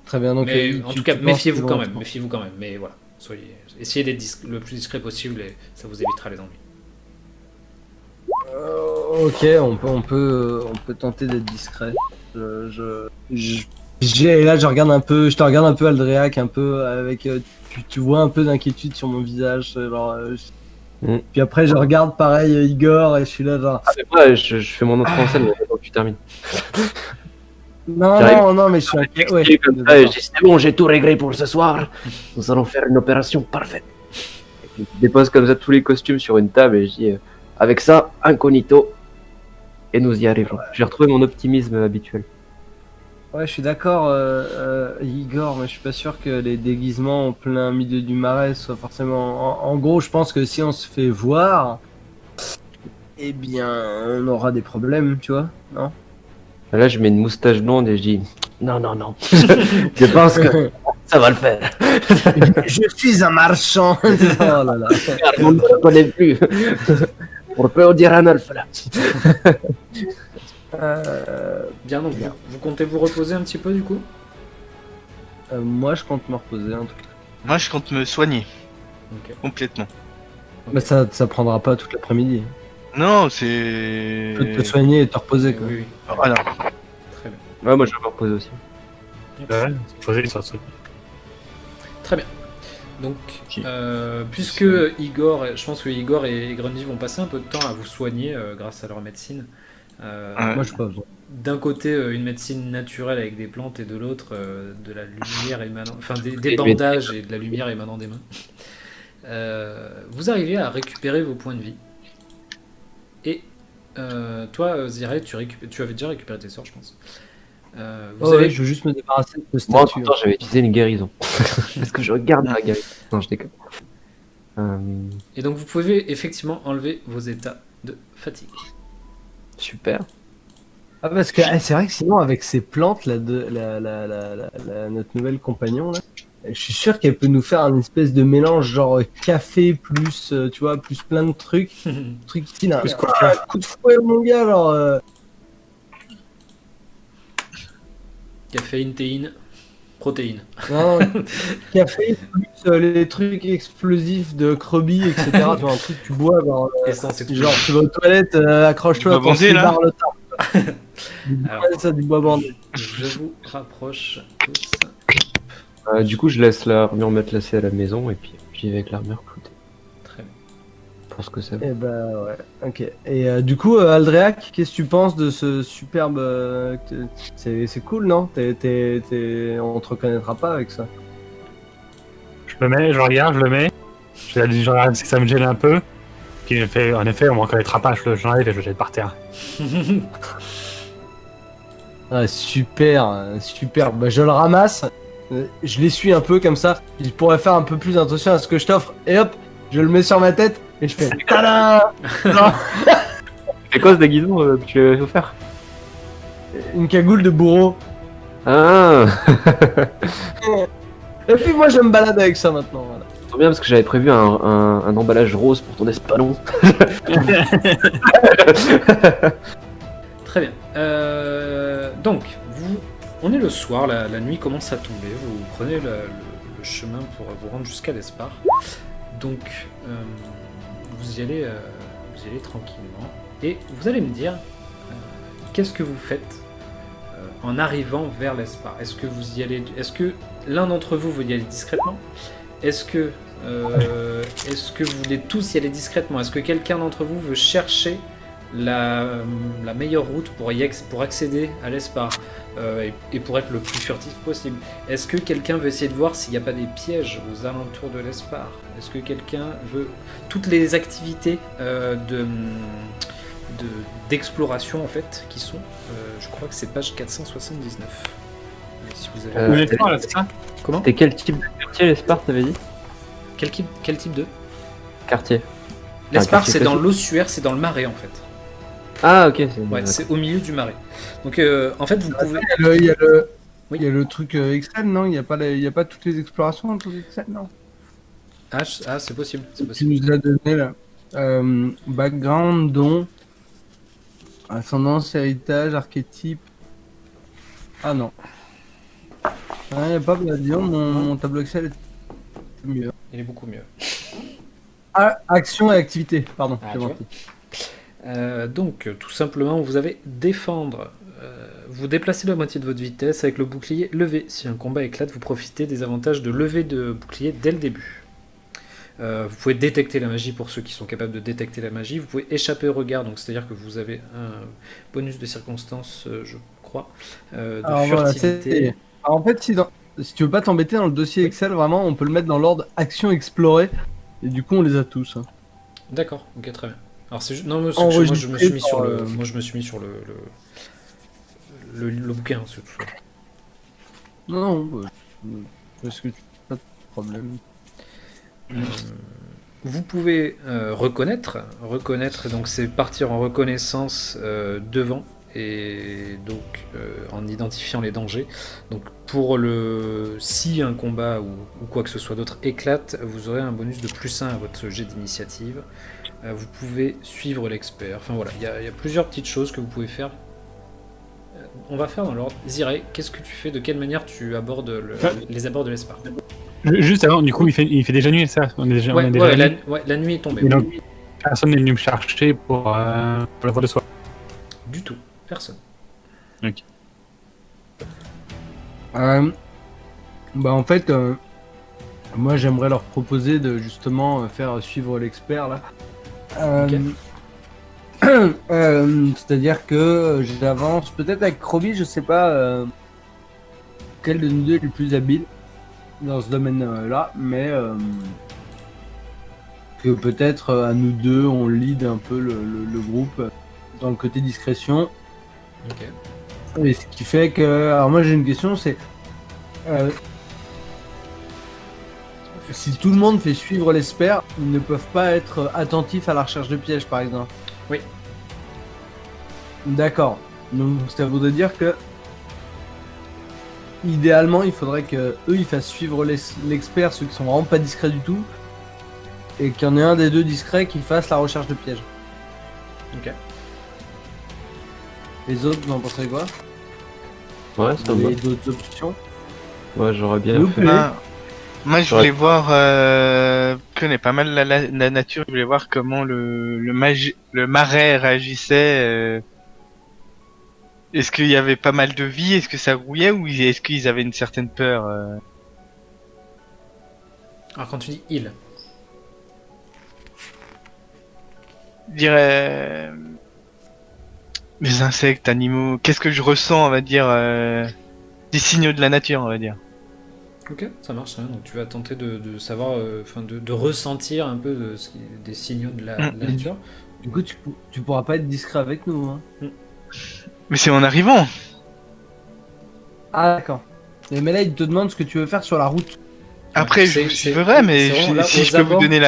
Très bien, donc. Mais en tout cas, méfiez-vous quand même. Mais voilà, essayez d'être le plus discret possible et ça vous évitera les ennuis. Ok, on peut tenter d'être discret. Là, je regarde un peu, je te regarde un peu, Aldréac, un peu avec, tu vois un peu d'inquiétude sur mon visage, genre, puis après je regarde pareil Igor et je suis là genre. C'est vrai, je fais mon entrée en scène, mais avant que tu termines. Non, J'arrive. non, mais je suis inquiet. Ouais. Et comme ça, et je dis, c'est bon, j'ai tout réglé pour ce soir. Nous allons faire une opération parfaite. Et puis, je dépose comme ça tous les costumes sur une table et je dis, avec ça, incognito, et nous y arriverons. J'ai retrouvé mon optimisme habituel. Ouais, je suis d'accord, Igor, mais je suis pas sûr que les déguisements en plein milieu du marais soient forcément. En gros, je pense que si on se fait voir, eh bien, on aura des problèmes, tu vois, non? Là, je mets une moustache blonde et je dis, non, non, non. Je pense que ça va le faire. Je suis un marchand. Oh là là. On ne le connaît plus. On peut dire un elfe là. Bien, donc vous comptez vous reposer un petit peu du coup? Moi, je compte me reposer en tout cas. Moi, je compte me soigner Ok. complètement. Mais ça prendra pas toute l'après-midi. Non, c'est. Tu peux te soigner et te reposer, quoi. Oui, oui. Voilà. Très bien. Ouais, moi je vais me reposer aussi. Ouais, poser sur ce truc. Très bien. Donc, Ok. puisque Igor, je pense que Igor et Grundy vont passer un peu de temps à vous soigner grâce à leur médecine. Ouais. Moi, je pas besoin. D'un côté, une médecine naturelle avec des plantes et de l'autre, de la lumière émanant, enfin des bandages et de la lumière émanant des mains. Vous arrivez à récupérer vos points de vie. Et toi, Zirai, tu avais déjà récupéré tes sorts, je pense. Vous Ouais, avez... je veux juste me débarrasser de ce Moi, en statut. tout temps, j'avais utilisé une guérison. Parce que je regarde la guérison. Non, je déconne. Et donc, vous pouvez effectivement enlever vos états de fatigue. Super. Ah, parce que c'est vrai que sinon, avec ces plantes, là, notre nouvelle compagnon, là, je suis sûr qu'elle peut nous faire un espèce de mélange, genre café plus, tu vois, plus plein de trucs. Trucs style, un coup de fouet, mon gars, genre. Caféine, théine, protéines. Non, café plus les trucs explosifs de Krabby, etc. Tu vois, un truc que tu bois, Essence explosive. genre tu vas aux toilettes, accroche-toi à Du bois ton bandé, là cigare le temps. Alors. Ouais, ça, du bois bandé. Je vous rapproche tous. Du coup, je laisse l'armure matelassée à la maison et puis j'y vais avec l'armure cloutée. Très bien. Pour ce que ça vaut. Eh ben ouais, ok. Et du coup, Aldreac, qu'est-ce que tu penses de ce superbe. C'est cool, non? On te reconnaîtra pas avec ça. Je le mets, je regarde, je le mets. Je regarde si ça me gêne un peu. Puis en effet, on me reconnaîtra pas, je l'enlève et je le jette par terre. Ah, super, super. Bah, je le ramasse, je l'essuie un peu comme ça. Je pourrais faire un peu plus attention à ce que je t'offre. Et hop, je le mets sur ma tête et je fais tada. Non, C'est quoi ce déguisement que tu as offert? une cagoule de bourreau. Ah. Et puis moi, je me balade avec ça maintenant. Voilà. C'est bien parce que j'avais prévu un emballage rose pour ton espadon. Très bien. Donc, on est le soir, la nuit commence à tomber. Vous prenez le chemin pour vous rendre jusqu'à l'Espar. Donc, vous y allez tranquillement. Et vous allez me dire, qu'est-ce que vous faites en arrivant vers l'Espar? Est-ce que vous y allez? Est-ce que l'un d'entre vous veut y aller discrètement? Est-ce que vous voulez tous y aller discrètement? Est-ce que quelqu'un d'entre vous veut chercher la meilleure route pour accéder à l'Espar et pour être le plus furtif possible? Est-ce que quelqu'un veut essayer de voir s'il n'y a pas des pièges aux alentours de l'Espar? Est-ce que quelqu'un veut toutes les activités d'exploration en fait qui sont, je crois que c'est page 479. Si vous avez... Vous êtes là, c'est ça? Comment? C'était quel type de quartier, l'Espar, t'avais dit? Quel type de? Quartier. L'Espar, quartier c'est dans classique. l'ossuaire, c'est dans le marais en fait. Ah, ok. Ouais, c'est au milieu du marais. Donc en fait, vous pouvez. Il Oui. y a le truc Excel, non? Il y a pas toutes les explorations dans le truc Excel, non? Ah, c'est possible, c'est Tu possible. nous l'as donné là. Background, don, ascendance, héritage, archétype. Ah non. Il n'y a pas, bah, disons, mon tableau Excel est mieux. Il est beaucoup mieux. Ah, action et activité, pardon. Ah, j'ai tu menti. Donc, tout simplement, vous avez défendre. Vous déplacez la moitié de votre vitesse avec le bouclier levé. Si un combat éclate, vous profitez des avantages de lever de bouclier dès le début. Vous pouvez détecter la magie pour ceux qui sont capables de détecter la magie. Vous pouvez échapper au regard, donc c'est-à-dire que vous avez un bonus de circonstance, je crois, de Alors voilà, furtivité. Alors, en fait, si tu veux pas t'embêter dans le dossier Excel, vraiment, on peut le mettre dans l'ordre action explorée. Et du coup, on les a tous. Hein. D'accord, ok, très bien. Alors c'est non, moi, je me suis mis sur par, le, moi je me suis mis sur le bouquin, c'est tout ça. Non, parce que pas de problème. Vous pouvez reconnaître, donc c'est partir en reconnaissance devant et donc en identifiant les dangers. Donc pour si un combat ou quoi que ce soit d'autre éclate, vous aurez un bonus de +1 à votre jet d'initiative. Vous pouvez suivre l'expert. Enfin voilà, il y a plusieurs petites choses que vous pouvez faire. On va faire dans l'ordre. Ziré, qu'est-ce que tu fais? De quelle manière tu abordes les abords de l'Espar? Juste avant, du coup, il fait déjà nuit, ça. On est déjà nuit. La nuit est tombée. Et donc, personne n'est venu me chercher pour la voir de soir. Du tout, personne. Ok. Bah en fait, moi j'aimerais leur proposer de justement faire suivre l'expert là. C'est-à-dire que j'avance peut-être avec Roby, je sais pas quel de nous deux est le plus habile dans ce domaine-là, mais que peut-être à nous deux on lead un peu le groupe dans le côté discrétion. Ok. Et ce qui fait que, alors moi j'ai une question, c'est si tout le monde fait suivre l'espère, ils ne peuvent pas être attentifs à la recherche de pièges, par exemple. Oui. D'accord. Donc ça voudrait dire que idéalement, il faudrait que eux ils fassent suivre l'expert, ceux qui sont vraiment pas discrets du tout, et qu'il y en ait un des deux discrets qui fasse la recherche de pièges. Ok. Les autres, vous en pensez quoi? Ouais, c'est Vous bon. avez d'autres options? Ouais, j'aurais bien Vous fait. pouvez. Moi, je voulais voir, je connais pas mal la nature, je voulais voir comment le marais réagissait. Est-ce qu'il y avait pas mal de vie? Est-ce que ça grouillait? Ou est-ce qu'ils avaient une certaine peur? Alors quand tu dis il, Je dirais... les insectes, animaux, qu'est-ce que je ressens, on va dire, des signaux de la nature, on va dire. ok, ça marche. Hein. Donc tu vas tenter de savoir, enfin de ressentir un peu des signaux de la nature. Du coup, tu pourras pas être discret avec nous. Hein. Mais c'est en arrivant. Ah d'accord. Mais là, il te demande ce que tu veux faire sur la route. Après, je C'est- vous c'est- suivrai, mais c'est vraiment là, si aux je peux vous abords. donner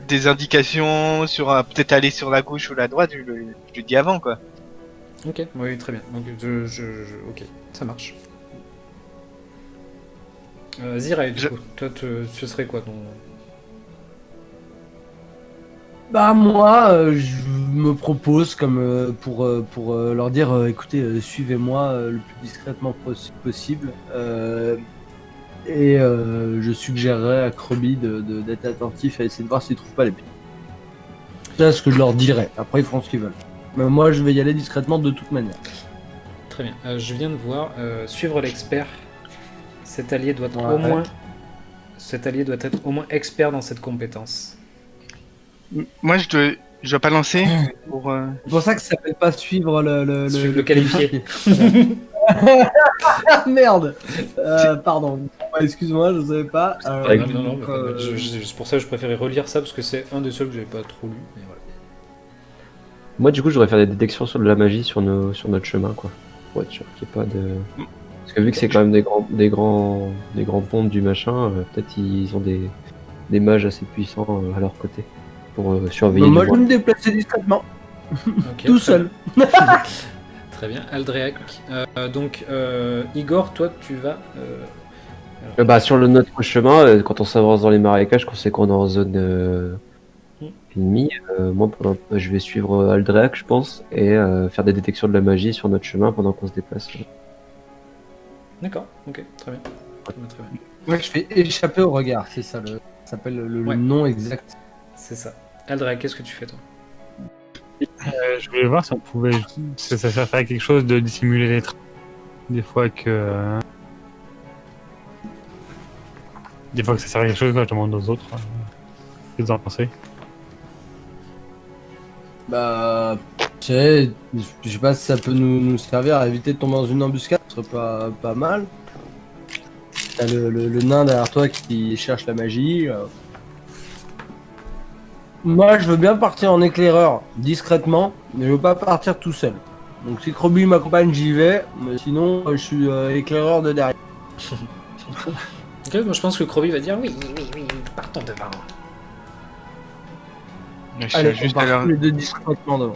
des indications sur peut-être aller sur la gauche ou la droite, je le dis avant, quoi. Ok, oui, très bien. Donc ok, ça marche. Ziré, du coup, toi, ce serait quoi ton... Bah moi, je me propose comme pour leur dire, écoutez, suivez-moi le plus discrètement possible. Et je suggérerais à Krubby d'être attentif à essayer de voir s'il trouve pas les pieds. C'est ce que je leur dirais. Après, ils feront ce qu'ils veulent. Mais moi, je vais y aller discrètement de toute manière. Très bien. Je viens de voir, suivre l'expert. Cet allié doit être au moins expert dans cette compétence. Moi, je dois pas lancer pour... C'est pour ça que ça s'appelle pas suivre Suivre le qualifié. Ah merde. Pardon. Excuse-moi, je savais pas. Non, donc, c'est pour ça que je préférais relire ça, parce que c'est un des seuls que j'avais pas trop lu. Mais voilà. Moi, du coup, je devrais faire des détections sur de la magie sur notre chemin, quoi. Pour être sûr qu'il n'y ait pas de. Parce que vu que c'est quand même des grands pontes du machin, peut-être ils ont des mages assez puissants à leur côté pour surveiller. moi, du je vais moins. me déplacer discrètement, Ok, tout très seul. Très bien, Aldréac. Donc, Igor, toi, tu vas... Bah, sur notre chemin, quand on s'avance dans les marécages, qu'on sait qu'on est en zone ennemie, moi, je vais suivre Aldréac, je pense, et faire des détections de la magie sur notre chemin pendant qu'on se déplace. D'accord, ok, très bien. Très bien. Ouais, je fais échapper au regard, c'est ça, ça s'appelle le Ouais. nom exact. C'est ça. Aldréac, qu'est-ce que tu fais, toi? Je voulais voir si on pouvait. Ça faire quelque chose de dissimuler les traces. Des fois que. Des fois que ça sert à quelque chose, quoi, je demande aux autres. Qu'est-ce que vous en pensez? Bah, Je sais pas si ça peut nous servir à éviter de tomber dans une embuscade, ce serait pas mal. T'as le nain derrière toi qui cherche la magie. Moi, je veux bien partir en éclaireur discrètement, mais je veux pas partir tout seul. Donc si Krobi m'accompagne, j'y vais, mais sinon, je suis éclaireur de derrière. Ok, moi je pense que Krobi va dire oui, partons devant. Je suis Allez, on juste à part leur... tous les deux discrètement devant.